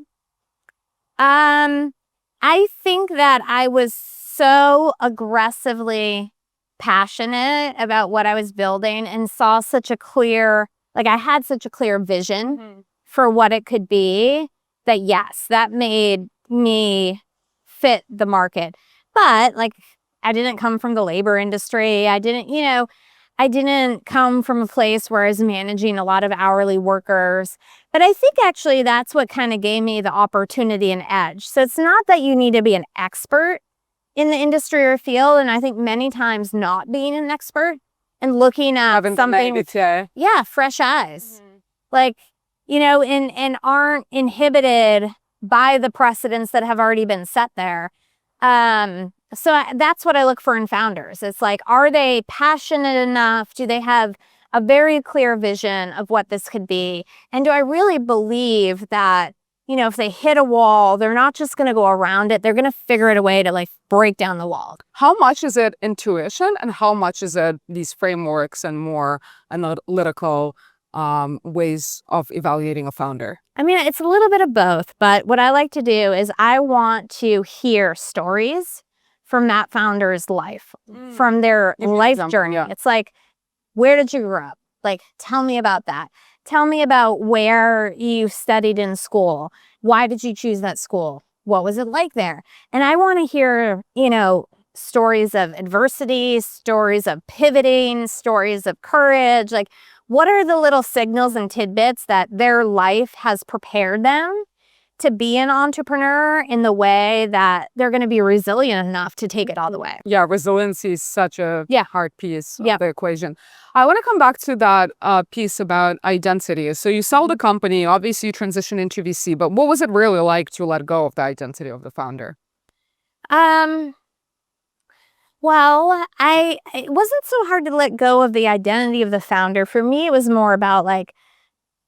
I think that I was so aggressively passionate about what I was building and saw such a clear, I had such a clear vision for what it could be that yes, that made me fit the market. But I didn't come from the labor industry. I didn't come from a place where I was managing a lot of hourly workers. But I think actually that's what kind of gave me the opportunity and edge. So it's not that you need to be an expert in the industry or field. And I think many times not being an expert and looking at something with, fresh eyes. And aren't inhibited by the precedents that have already been set there. So that's what I look for in founders. It's are they passionate enough? Do they have a very clear vision of what this could be? And do I really believe that, if they hit a wall, they're not just going to go around it. They're going to figure out a way to break down the wall. How much is it intuition and how much is it these frameworks and more analytical ways of evaluating a founder? I mean, it's a little bit of both, but what I like to do is I want to hear stories from that founder's life, from their life journey. Yeah. It's where did you grow up? Tell me about that. Tell me about where you studied in school. Why did you choose that school? What was it like there? And I want to hear, stories of adversity, stories of pivoting, stories of courage. What are the little signals and tidbits that their life has prepared them to be an entrepreneur in the way that they're going to be resilient enough to take it all the way. Yeah, resiliency is such a hard piece of the equation. I want to come back to that piece about identity. So you sold the company, obviously you transitioned into VC, but what was it really like to let go of the identity of the founder? Well, it wasn't so hard to let go of the identity of the founder. For me, it was more about like,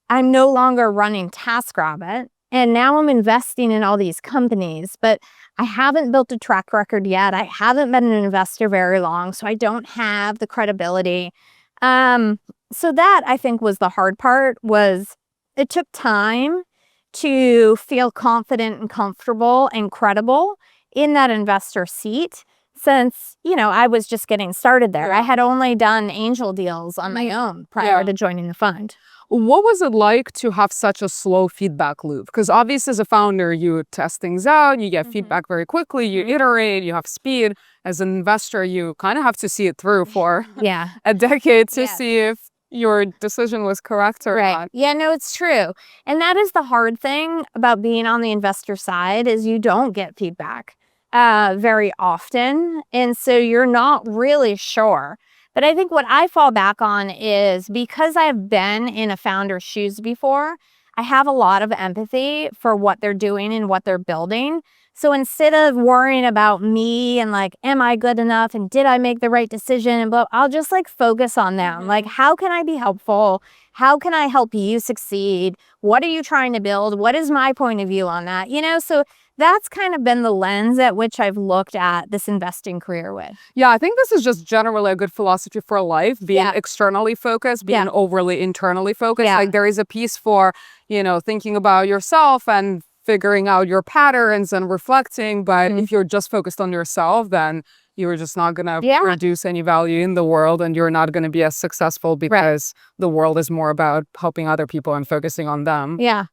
I'm no longer running TaskRabbit, and now I'm investing in all these companies, but I haven't built a track record yet. I haven't been an investor very long, so I don't have the credibility. So that, I think, was the hard part. Was it took time to feel confident and comfortable and credible in that investor seat, since, I was just getting started there. I had only done angel deals on my own prior to joining the fund. What was it like to have such a slow feedback loop? Because obviously as a founder, you test things out, you get feedback very quickly, you iterate, you have speed. As an investor, you kind of have to see it through for a decade to see if your decision was correct or not. Yeah, no, it's true. And that is the hard thing about being on the investor side, is you don't get feedback very often. And so you're not really sure. But I think what I fall back on is, because I've been in a founder's shoes before, I have a lot of empathy for what they're doing and what they're building. So instead of worrying about me and like, am I good enough and did I make the right decision? And I'll just like focus on them. Like, how can I be helpful? How can I help you succeed? What are you trying to build? What is my point of view on that? So that's kind of been the lens at which I've looked at this investing career with. Yeah, I think this is just generally a good philosophy for life, being externally focused, being overly internally focused. Like there is a piece for, thinking about yourself and figuring out your patterns and reflecting. But if you're just focused on yourself, then you're just not going to produce any value in the world, and you're not going to be as successful, because the world is more about helping other people and focusing on them. Yeah.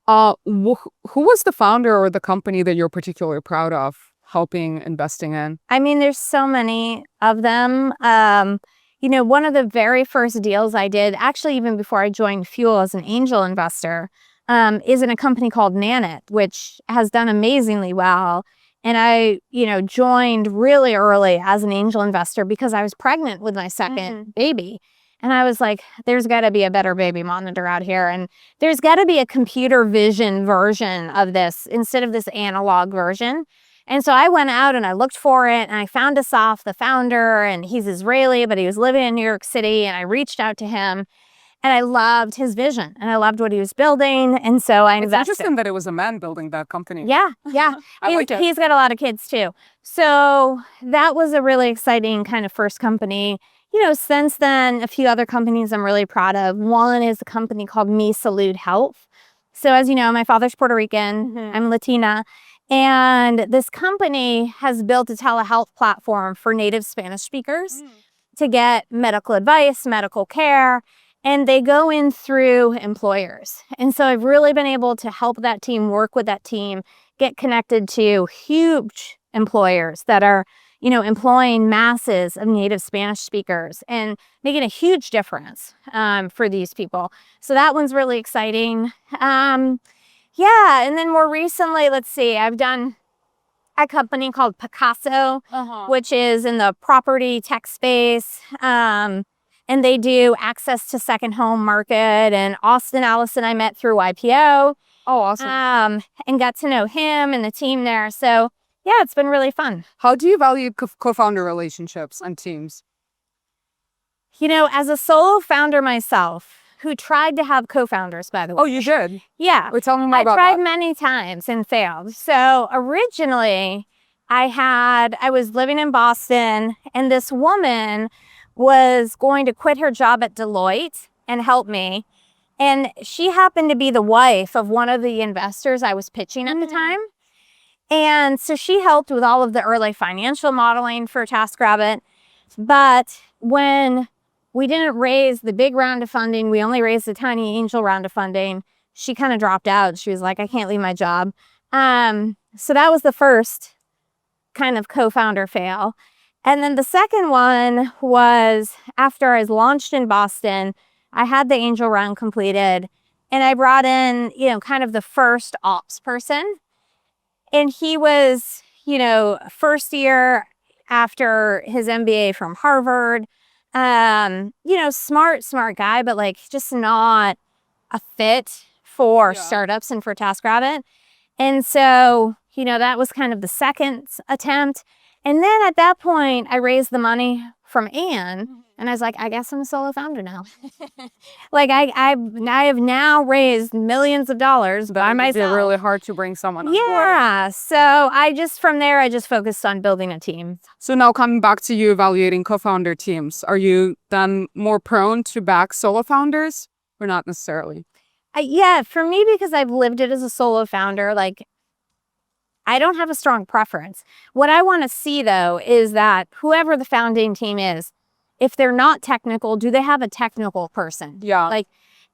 Who was the founder or the company that you're particularly proud of helping investing in? I mean, there's so many of them. One of the very first deals I did, actually even before I joined Fuel as an angel investor, is in a company called Nanit, which has done amazingly well. And I, joined really early as an angel investor because I was pregnant with my second baby. And I was like, there's got to be a better baby monitor out here. And there's got to be a computer vision version of this instead of this analog version. And so I went out and I looked for it, and I found Asaf, the founder, and he's Israeli, but he was living in New York City. And I reached out to him, and I loved his vision and I loved what he was building. And so I invested. It's interesting that it was a man building that company. Yeah. He's got a lot of kids too. So that was a really exciting kind of first company. Since then, a few other companies I'm really proud of. One is a company called Me Salud Health. So as you know, my father's Puerto Rican, I'm Latina, and this company has built a telehealth platform for native Spanish speakers to get medical advice, medical care, and they go in through employers. And so I've really been able to help that team, work with that team, get connected to huge employers that are employing masses of native Spanish speakers and making a huge difference for these people. So that one's really exciting. And then more recently, let's see, I've done a company called Picasso, which is in the property tech space. And they do access to second home market. And Austin Allison I met through IPO. Oh, awesome. And got to know him and the team there. So yeah, it's been really fun. How do you value co-founder relationships and teams? As a solo founder myself, who tried to have co-founders, by the way. Oh, you did? Yeah. Well, tell me more about that. I tried many times and failed. So originally, I was living in Boston, and this woman was going to quit her job at Deloitte and help me. And she happened to be the wife of one of the investors I was pitching at the time. And so she helped with all of the early financial modeling for TaskRabbit. But when we didn't raise the big round of funding, we only raised the tiny angel round of funding, she kind of dropped out. She was like, I can't leave my job. So that was the first kind of co-founder fail. And then the second one was after I was launched in Boston, I had the angel round completed. and I brought in, kind of the first ops person. And he was, first year after his MBA from Harvard. Smart guy, but like just not a fit for startups and for TaskRabbit. And so, that was kind of the second attempt. And then at that point, I raised the money from Anne, and I was like, I guess I'm a solo founder now. Like I have now raised millions of dollars by myself. It's really hard to bring someone on board. Yeah. So from there, I just focused on building a team. So now coming back to you evaluating co-founder teams, are you then more prone to back solo founders or not necessarily? Yeah, for me, because I've lived it as a solo founder, like I don't have a strong preference. What I want to see, though, is that whoever the founding team is, if they're not technical, do they have a technical person? Yeah.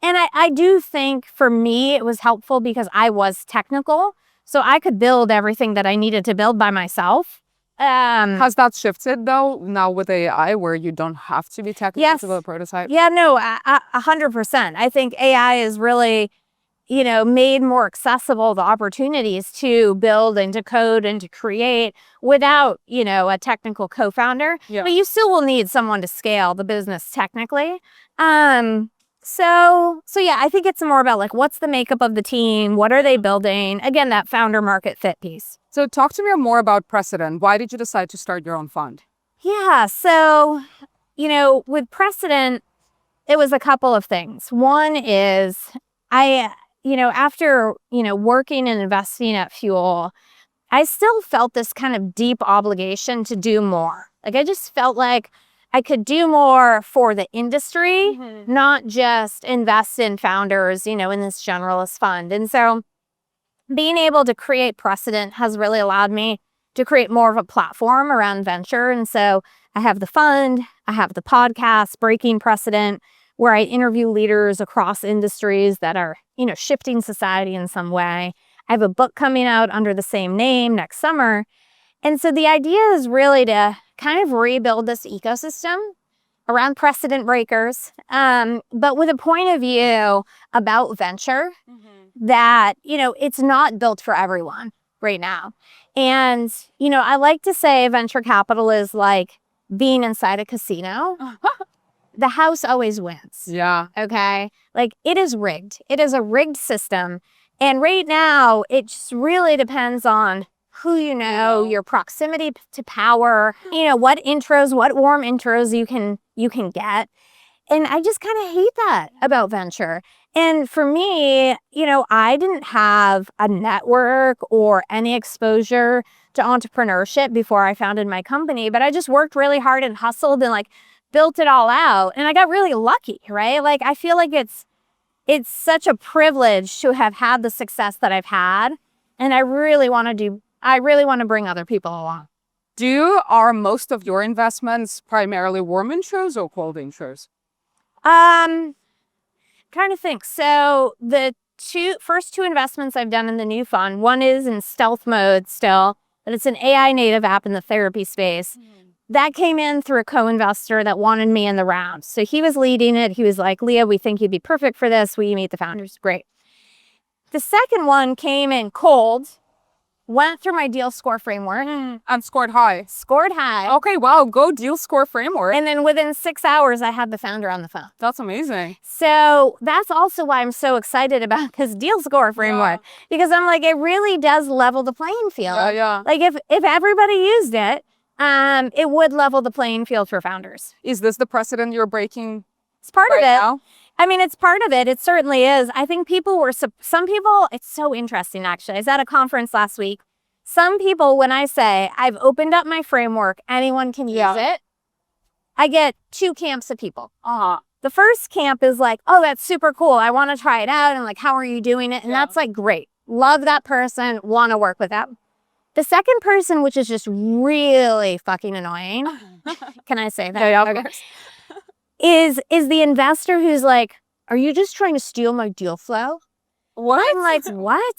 And I do think for me, it was helpful because I was technical. So I could build everything that I needed to build by myself. Has that shifted, though, now with AI, where you don't have to be technical to build a prototype? Yeah, no, 100%. I think AI is really, made more accessible the opportunities to build and to code and to create without, a technical co-founder. Yeah. But you still will need someone to scale the business technically. So yeah, I think it's more about like, what's the makeup of the team? What are they building? Again, that founder market fit piece. So talk to me more about Precedent. Why did you decide to start your own fund? Yeah, so, with Precedent, it was a couple of things. One is after, working and investing at Fuel, I still felt this kind of deep obligation to do more. Like, I just felt like I could do more for the industry, not just invest in founders, in this generalist fund. And so being able to create Precedent has really allowed me to create more of a platform around venture. And so I have the fund, I have the podcast, Breaking Precedent, where I interview leaders across industries that are, shifting society in some way. I have a book coming out under the same name next summer. And so the idea is really to kind of rebuild this ecosystem around precedent breakers, but with a point of view about venture that, it's not built for everyone right now. And, I like to say venture capital is like being inside a casino. The house always wins. Yeah. Okay. Like it is rigged. It is a rigged system. And right now, it just really depends on who your proximity to power, what warm intros you can get. And I just kind of hate that about venture. And for me, I didn't have a network or any exposure to entrepreneurship before I founded my company, but I just worked really hard and hustled and built it all out. And I got really lucky, right? Like, I feel like it's such a privilege to have had the success that I've had. And I really want to bring other people along. Are most of your investments primarily warm intros or cold intros? Trying to think. So the first two investments I've done in the new fund, one is in stealth mode still, but it's an AI native app in the therapy space. That came in through a co-investor that wanted me in the round. So he was leading it. He was like, Leah, we think you'd be perfect for this. Will you meet the founders? Great. The second one came in cold, went through my deal score framework. And scored high. Scored high. Okay, wow, go deal score framework. And then within 6 hours, I had the founder on the phone. That's amazing. So that's also why I'm so excited about this deal score framework. Because I'm like, it really does level the playing field. Yeah. Like if everybody used it, it would level the playing field for founders. Is this the precedent you're breaking? It's part of it. Now? I mean, it's part of it. It certainly is. I think some people, it's so interesting actually. I was at a conference last week. Some people, when I say, I've opened up my framework, anyone can use it, I get two camps of people. The first camp is like, oh, that's super cool. I want to try it out. And like, how are you doing it? And that's like, great. Love that person. Want to work with them. The second person, which is just really fucking annoying, can I say that? Yeah, of course. Is the investor who's like, are you just trying to steal my deal flow? What? I'm like, what?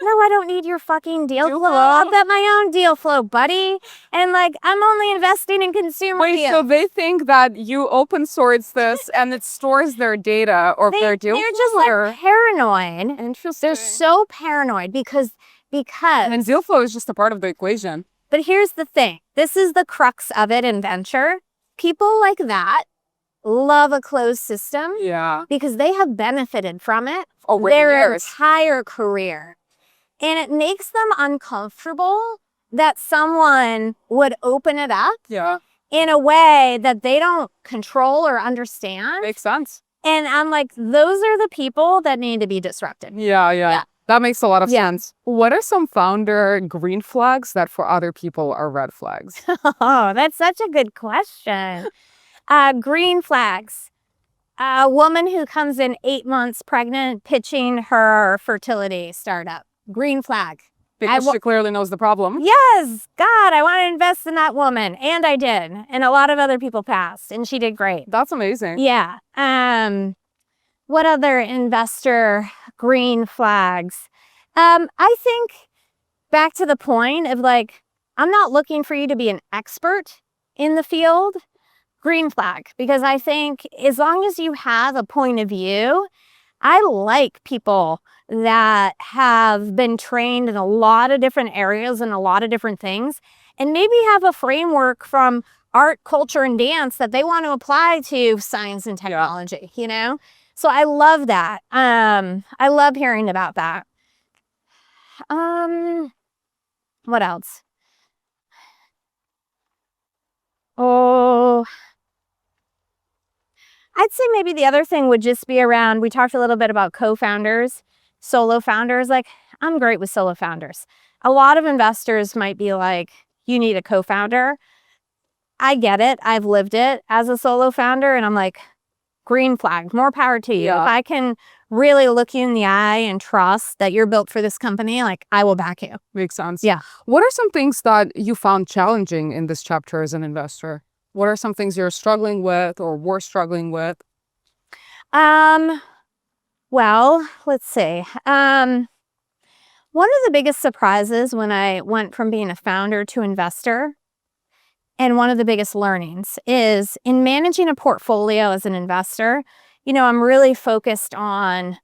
No, I don't need your fucking deal Deal flow. flow? I've got my own deal flow, buddy. And like, I'm only investing in consumer Wait, deals. so they think that you open source this and it stores their data or their deal They're flow, just like or- paranoid. Interesting. They're so paranoid because And deal flow is just a part of the equation. but here's the thing. This is the crux of it in venture. People like that love a closed system Yeah. because they have benefited from it Over their years. entire career. And it makes them uncomfortable that someone would open it up Yeah. in a way that they don't control or understand. Makes sense. And I'm like, those are the people that need to be disrupted. Yeah. That makes a lot of Yeah. sense. What are some founder green flags that for other people are red flags? Oh, that's such a good question. Green flags. A woman who comes in 8 months pregnant pitching her fertility startup. Green flag. Because she clearly knows the problem. Yes, God, I want to invest in that woman. And I did. And a lot of other people passed and she did great. That's amazing. Yeah. What other investor green flags? I think back to the point of like, I'm not looking for you to be an expert in the field. Green flag, because I think as long as you have a point of view, I like people that have been trained in a lot of different areas and a lot of different things, and maybe have a framework from art, culture, and dance that they want to apply to science and technology, you know? So I love that. I love hearing about that. What else? Oh, I'd say maybe the other thing would just be around, we talked a little bit about co-founders, solo founders. Like, I'm great with solo founders. A lot of investors might be like, you need a co-founder. I get it. I've lived it as a solo founder, and I'm like, green flag, more power to you. Yeah. If I can really look you in the eye and trust that you're built for this company, like, I will back you. Makes sense. Yeah. What are some things that you found challenging in this chapter as an investor? What are some things you're struggling with or were struggling with? Well, let's see. One of the biggest surprises when I went from being a founder to investor, and one of the biggest learnings, is in managing a portfolio as an investor, you know, I'm really focused on,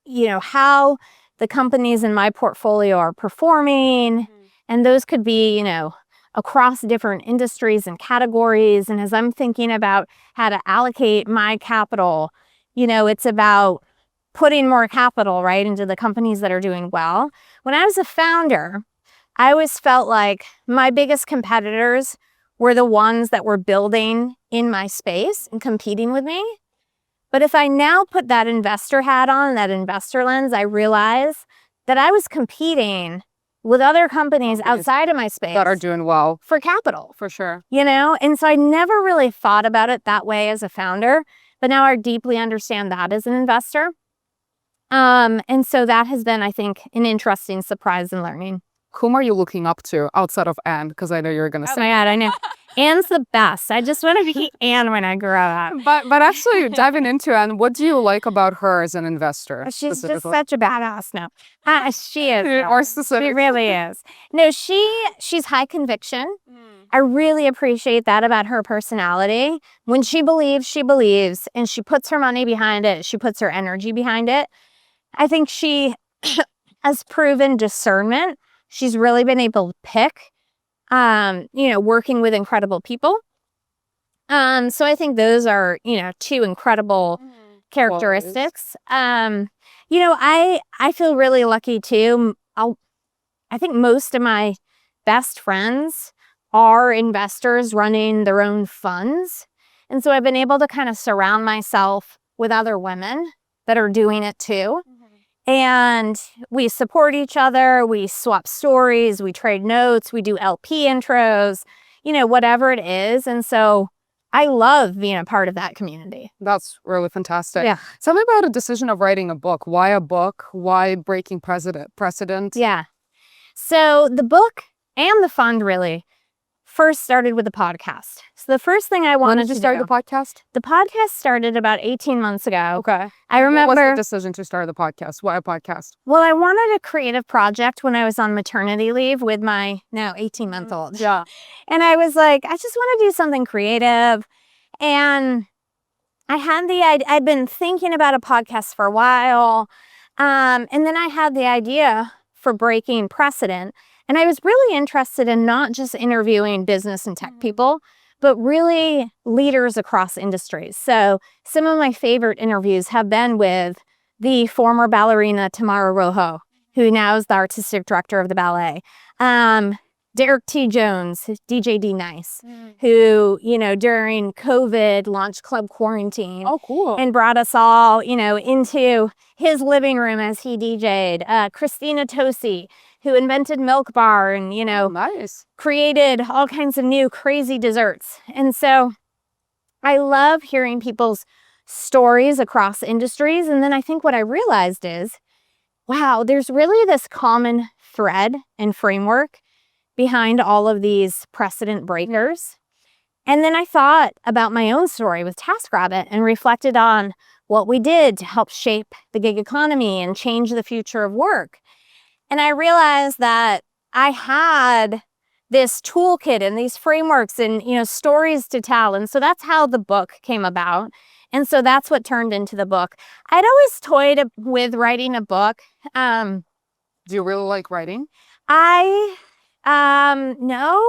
you know, how the companies in my portfolio are performing. And those could be, you know, across different industries and categories. And as I'm thinking about how to allocate my capital, you know, it's about putting more capital, right, into the companies that are doing well. When I was a founder, I always felt like my biggest competitors were the ones that were building in my space and competing with me. But if I now put that investor hat on, that investor lens, I realize that I was competing with other companies outside of my space That are doing well. for capital, For sure. you know? And so I never really thought about it that way as a founder, but now I deeply understand that as an investor. And so that has been, I think, an interesting surprise and learning. Whom are you looking up to outside of Anne? Because I know you're going to Oh say. my God, I know. Anne's the best. I just want to be Anne when I grow up. But actually diving into Anne, what do you like about her as an investor? She's just specifically? such a badass. No, she is. Or She specific. really is. No, she's high conviction. I really appreciate that about her personality. When she believes, and she puts her money behind it. She puts her energy behind it. I think she has proven discernment. She's really been able to pick, you know, working with incredible people. So I think those are, you know, two incredible characteristics. You know, I feel really lucky too. I think most of my best friends are investors running their own funds. And so I've been able to kind of surround myself with other women that are doing it too. And we support each other, we swap stories, we trade notes, we do LP intros, you know, whatever it is. And so I love being a part of that community. That's really fantastic. Yeah. Tell me about a decision of writing a book. Why a book? Why Breaking Precedent? Yeah. So the book and the fund really first started with the podcast. So the first thing I wanted When did you start the podcast? the podcast started about 18 months ago. Okay. I remember. What was the decision to start the podcast? Why a podcast? Well, I wanted a creative project when I was on maternity leave with my now 18-month-old. Yeah. And I was like, I just want to do something creative. And I had I'd been thinking about a podcast for a while. And then I had the idea for Breaking Precedent. And I was really interested in not just interviewing business and tech people, but really leaders across industries. So some of my favorite interviews have been with the former ballerina Tamara Rojo, who now is the artistic director of the ballet. Derek T. Jones, DJ D Nice, who, during COVID launched Club Quarantine. Oh, cool. And brought us all, into his living room as he DJ'd. Christina Tosi, who invented Milk Bar and, Nice. created all kinds of new crazy desserts. And so I love hearing people's stories across industries. And then I think what I realized is, wow, there's really this common thread and framework behind all of these precedent breakers. And then I thought about my own story with TaskRabbit and reflected on what we did to help shape the gig economy and change the future of work. And I realized that I had this toolkit and these frameworks and, stories to tell. And so that's how the book came about. And so that's what turned into the book. I'd always toyed with writing a book. Do you really like writing? No,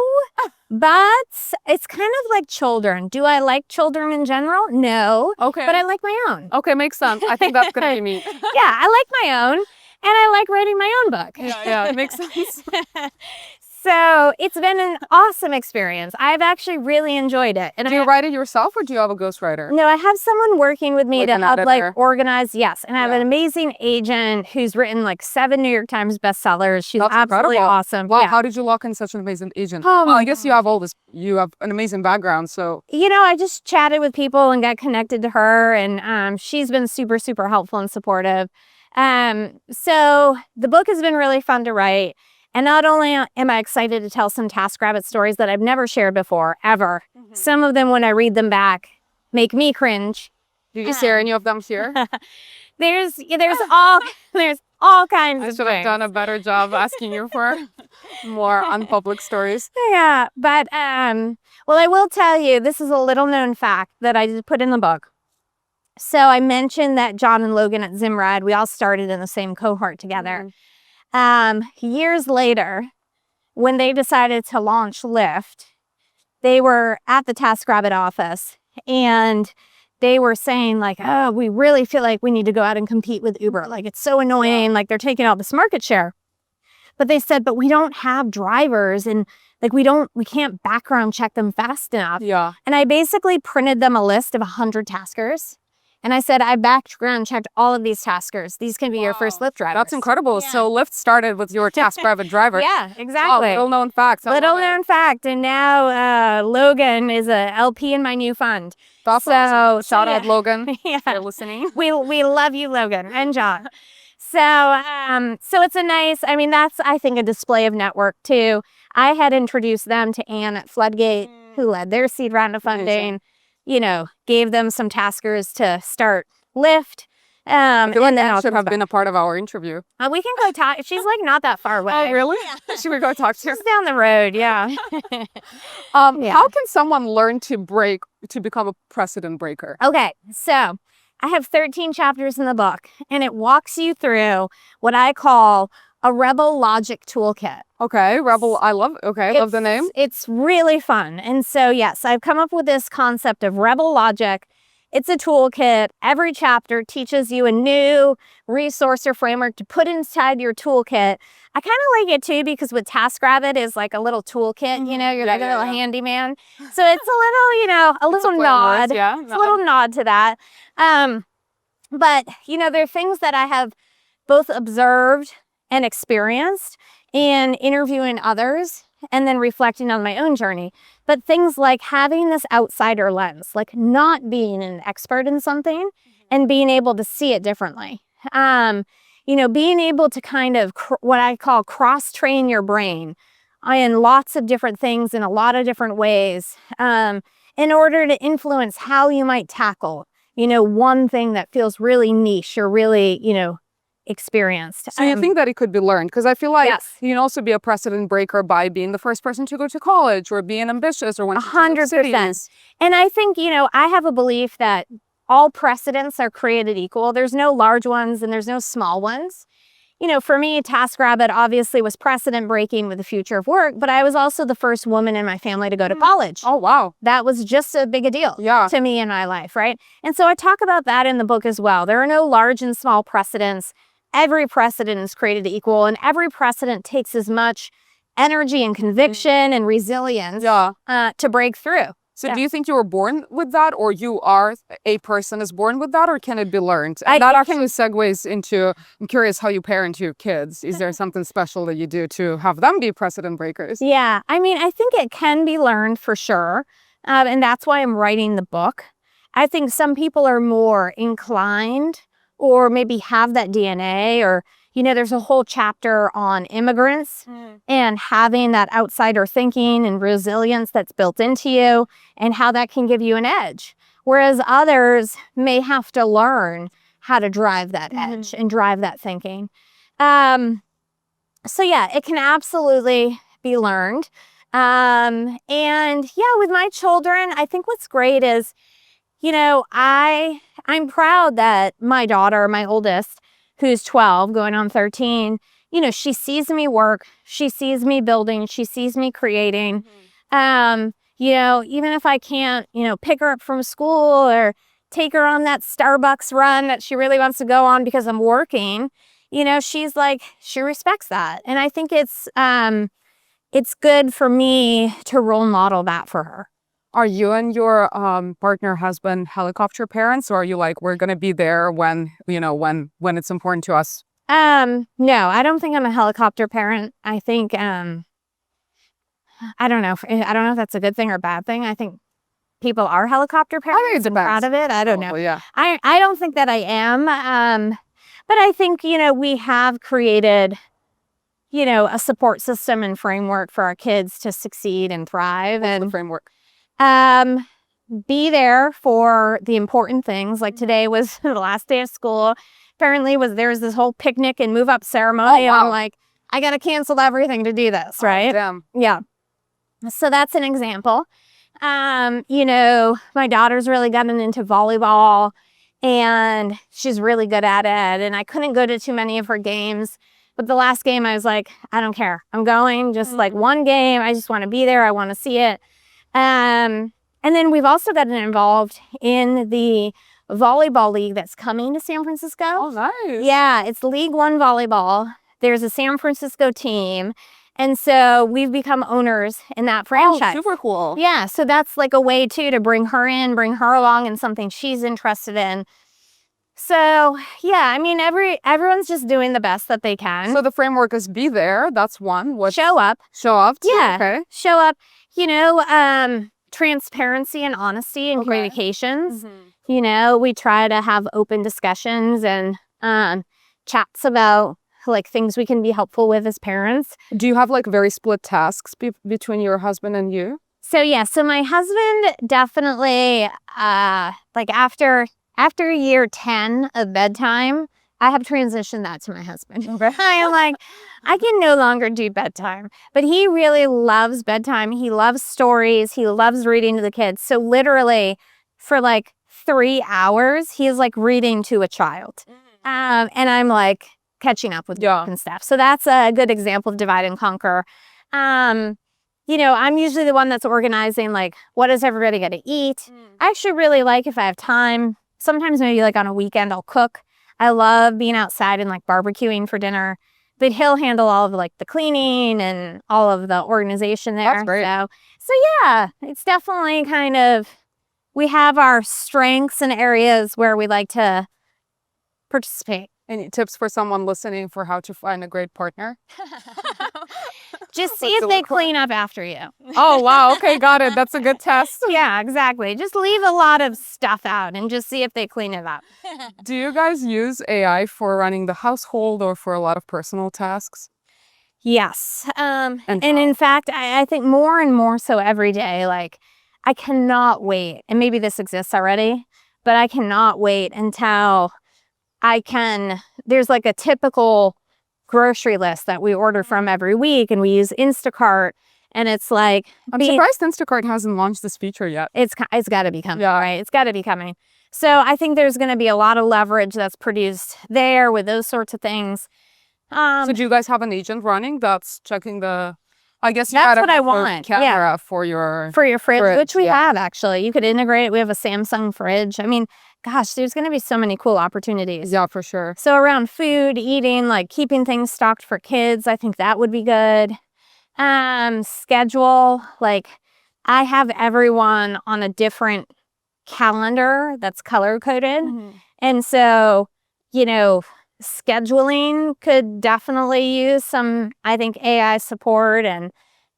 but it's kind of like children. Do I like children in general? No. Okay. But I like my own. Okay, makes sense. I think that's going to be me. Yeah, I like my own, and I like writing my own book. Yeah, it makes sense. So it's been an awesome experience. I've actually really enjoyed it. And Do you write it yourself or do you have a ghostwriter? No, I have someone working with me Like to an help editor? organize. Yes. And I have an amazing agent who's written 7 New York Times bestsellers. She's That's absolutely incredible. awesome. Wow, Yeah. how did you lock in such an amazing agent? Oh, Well, my I guess you have you have an amazing background, so. I just chatted with people and got connected to her, and she's been super, super helpful and supportive. So the book has been really fun to write. And not only am I excited to tell some TaskRabbit stories that I've never shared before, ever. Some of them, when I read them back, make me cringe. Do you share any of them here? There's all kinds I of should have things. done a better job asking you for more unpublic stories. Yeah, but well, I will tell you, this is a little known fact that I just put in the book. So I mentioned that John and Logan at Zimrad, we all started in the same cohort together. Years later, when they decided to launch Lyft, they were at the TaskRabbit office and they were saying oh, we really feel like we need to go out and compete with Uber. It's so annoying. They're taking all this market share. But they said, but we don't have drivers and we can't background check them fast enough. Yeah. And I basically printed them a list of 100 taskers. And I said, I background checked all of these taskers. These can be your first Lyft drivers. That's incredible. Yeah. So Lyft started with your TaskRabbit driver. Yeah, Oh, exactly. little known fact. Little known fact. And now Logan is a LP in my new fund. That's awesome. Shout out Logan. Yeah. If you're listening. We love you, Logan, and John. So it's a nice, that's, I think, a display of network too. I had introduced them to Anne at Floodgate, who led their seed round of funding, gave them some taskers to start Lyft. I feel like and then that should have been a part of our interview. we can go talk. She's not that far away. Oh, really? Should we go talk to her? She's down the road, yeah. How can someone learn to become a precedent breaker? Okay, so I have 13 chapters in the book, and it walks you through what I call a rebel logic toolkit. Okay, Rebel, I love the name. It's really fun. And so, yes, I've come up with this concept of rebel logic. It's a toolkit. Every chapter teaches you a new resource or framework to put inside your toolkit. I kind of like it too because with TaskRabbit is a little toolkit, you're like a little handyman. So it's a little nod. Yeah, It's a little nod to that. But, there are things that I have both observed and experienced in interviewing others and then reflecting on my own journey. But things like having this outsider lens, not being an expert in something and being able to see it differently. Being able to kind of what I call cross-train your brain in lots of different things in a lot of different ways in order to influence how you might tackle, one thing that feels really niche or really, experienced. So you think that it could be learned? Because I feel like Yes. you can also be a precedent breaker by being the first person to go to college or being ambitious or when 100%. And I think, I have a belief that all precedents are created equal. There's no large ones and there's no small ones. For me, TaskRabbit obviously was precedent breaking with the future of work, but I was also the first woman in my family to go to college. Oh, wow. That was just a big a deal to me in my life, right? And so I talk about that in the book as well. There are no large and small precedents. Every precedent is created equal, and every precedent takes as much energy and conviction and resilience to break through. So do you think you were born with that, or you are a person is born with that, or can it be learned? And that actually segues into, I'm curious how you parent your kids. Is there something special that you do to have them be precedent breakers? Yeah, I mean, I think it can be learned for sure. And that's why I'm writing the book. I think some people are more inclined or maybe have that DNA or, there's a whole chapter on immigrants and having that outsider thinking and resilience that's built into you and how that can give you an edge. Whereas others may have to learn how to drive that edge and drive that thinking. So yeah, it can absolutely be learned. And yeah, with my children, I think what's great is, I'm proud that my daughter, my oldest, who's 12, going on 13, she sees me work, she sees me building, she sees me creating. Even if I can't, pick her up from school or take her on that Starbucks run that she really wants to go on because I'm working, she's like, she respects that. And I think it's good for me to role model that for her. Are you and your partner, husband, helicopter parents, or are you like, we're going to be there when it's important to us? No, I don't think I'm a helicopter parent. I think, I don't know if that's a good thing or a bad thing. I think people are helicopter parents. I'm proud of it. I don't know. Yeah. I don't think that I am. But I think, we have created, a support system and framework for our kids to succeed and thrive. What's the framework? Be there for the important things. Like today was the last day of school. Apparently there was this whole picnic and move up ceremony. Oh, wow. I'm like, I got to cancel everything to do this, right? Oh, damn. Yeah. So that's an example. My daughter's really gotten into volleyball and she's really good at it. And I couldn't go to too many of her games. But the last game I was like, I don't care. I'm going just like one game. I just want to be there. I want to see it. And then we've also gotten involved in the volleyball league that's coming to San Francisco. Oh, nice. Yeah, it's League One volleyball. There's a San Francisco team. And so we've become owners in that franchise. Oh, super cool. Yeah, so that's like a way too to bring her in, bring her along in something she's interested in. So yeah, I mean, everyone's just doing the best that they can. So the framework is be there. That's one. Show up. Show up. Too. Yeah. Okay. Show up. Transparency and honesty and communications. We try to have open discussions and chats about like things we can be helpful with as parents. Do you have like very split tasks between your husband and you? So yeah, so my husband definitely like after year 10 of bedtime, I have transitioned that to my husband. Okay. I am like, I can no longer do bedtime. But he really loves bedtime. He loves stories. He loves reading to the kids. So literally for like 3 hours, he's like reading to a child. And I'm like catching up with work and stuff. So that's a good example of divide and conquer. I'm usually the one that's organizing like, what is everybody going to eat? I actually really like if I have time. Sometimes maybe like on a weekend, I'll cook. I love being outside and like barbecuing for dinner, but he'll handle all of like the cleaning and all of the organization there. That's great. So yeah, it's definitely kind of, we have our strengths and areas where we like to participate. Any tips for someone listening for how to find a great partner? Just see if they clean up after you. Oh, wow. Okay, got it. That's a good test. Yeah, exactly. Just leave a lot of stuff out and just see if they clean it up. Do you guys use AI for running the household or for a lot of personal tasks? Yes. And how? in fact, I think more and more so every day, like I cannot wait. And maybe this exists already, but I cannot wait until there's like a typical grocery list that we order from every week and we use Instacart. And it's like, I'm surprised Instacart hasn't launched this feature yet. It's got to be coming, right? It's got to be coming. So I think there's going to be a lot of leverage that's produced there with those sorts of things. So do you guys have an agent running that's checking I guess you that's gotta what I have a want. camera for your fridge, which we have actually. You could integrate it. We have a Samsung fridge. I mean, gosh, there's going to be so many cool opportunities. Yeah, for sure. So around food, eating, like keeping things stocked for kids, I think that would be good. Schedule, like I have everyone on a different calendar that's color coded. And so, scheduling could definitely use some, I think, AI support. And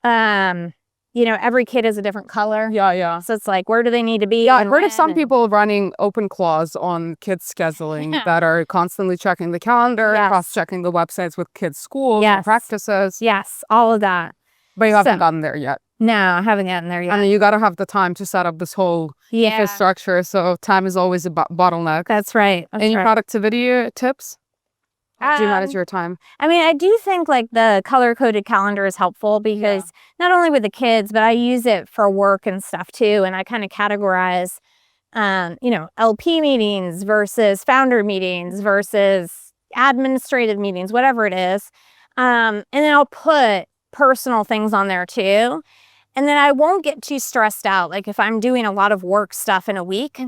every kid is a different color. Yeah. So it's like, where do they need to be? Yeah, I've heard of some people running open clause on kids scheduling that are constantly checking the calendar, cross-checking the websites with kids' schools and practices. Yes, all of that. But you haven't gotten there yet. No, I haven't gotten there yet. I mean, you got to have the time to set up this whole infrastructure. So time is always a bottleneck. That's right. Any productivity tips? How do you manage your time? I mean, I do think like the color-coded calendar is helpful because not only with the kids, but I use it for work and stuff too. And I kind of categorize, LP meetings versus founder meetings versus administrative meetings, whatever it is. And then I'll put personal things on there too. And then I won't get too stressed out. Like if I'm doing a lot of work stuff in a week,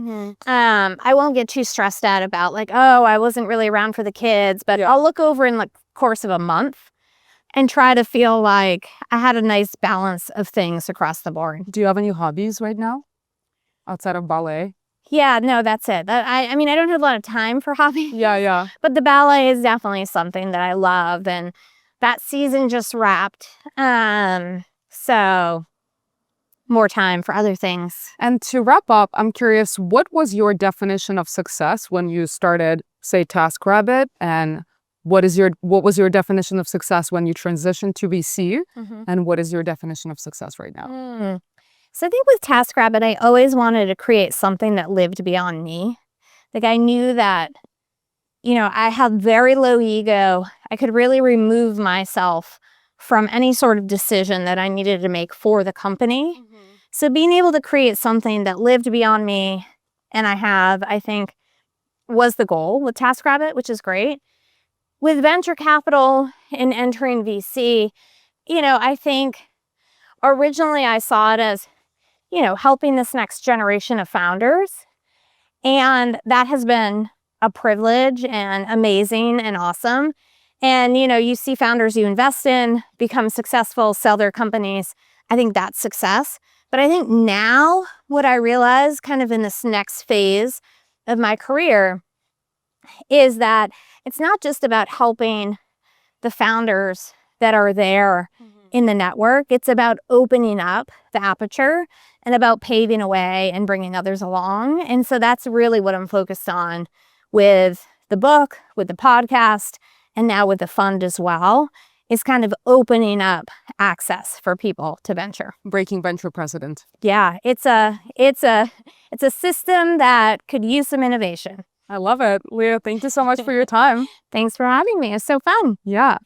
I won't get too stressed out about like, oh, I wasn't really around for the kids. But I'll look over in the course of a month and try to feel like I had a nice balance of things across the board. Do you have any hobbies right now outside of ballet? Yeah, no, that's it. I mean, I don't have a lot of time for hobbies. Yeah. But the ballet is definitely something that I love. And that season just wrapped. So more time for other things. And to wrap up, I'm curious, what was your definition of success when you started, say, TaskRabbit? And what was your definition of success when you transitioned to VC? And what is your definition of success right now? So I think with TaskRabbit, I always wanted to create something that lived beyond me. Like I knew that, I had very low ego. I could really remove myself from any sort of decision that I needed to make for the company. So being able to create something that lived beyond me, and I think, was the goal with TaskRabbit, which is great. With venture capital and entering VC, I think originally I saw it as, helping this next generation of founders. And that has been a privilege and amazing and awesome. And, you see founders you invest in become successful, sell their companies. I think that's success. But I think now what I realize kind of in this next phase of my career is that it's not just about helping the founders that are there in the network. It's about opening up the aperture and about paving a way and bringing others along. And so that's really what I'm focused on with the book, with the podcast, and now with the fund as well, is kind of opening up access for people to venture. Breaking venture precedent. Yeah, it's a system that could use some innovation. I love it. Leah, thank you so much for your time. Thanks for having me. It's so fun. Yeah.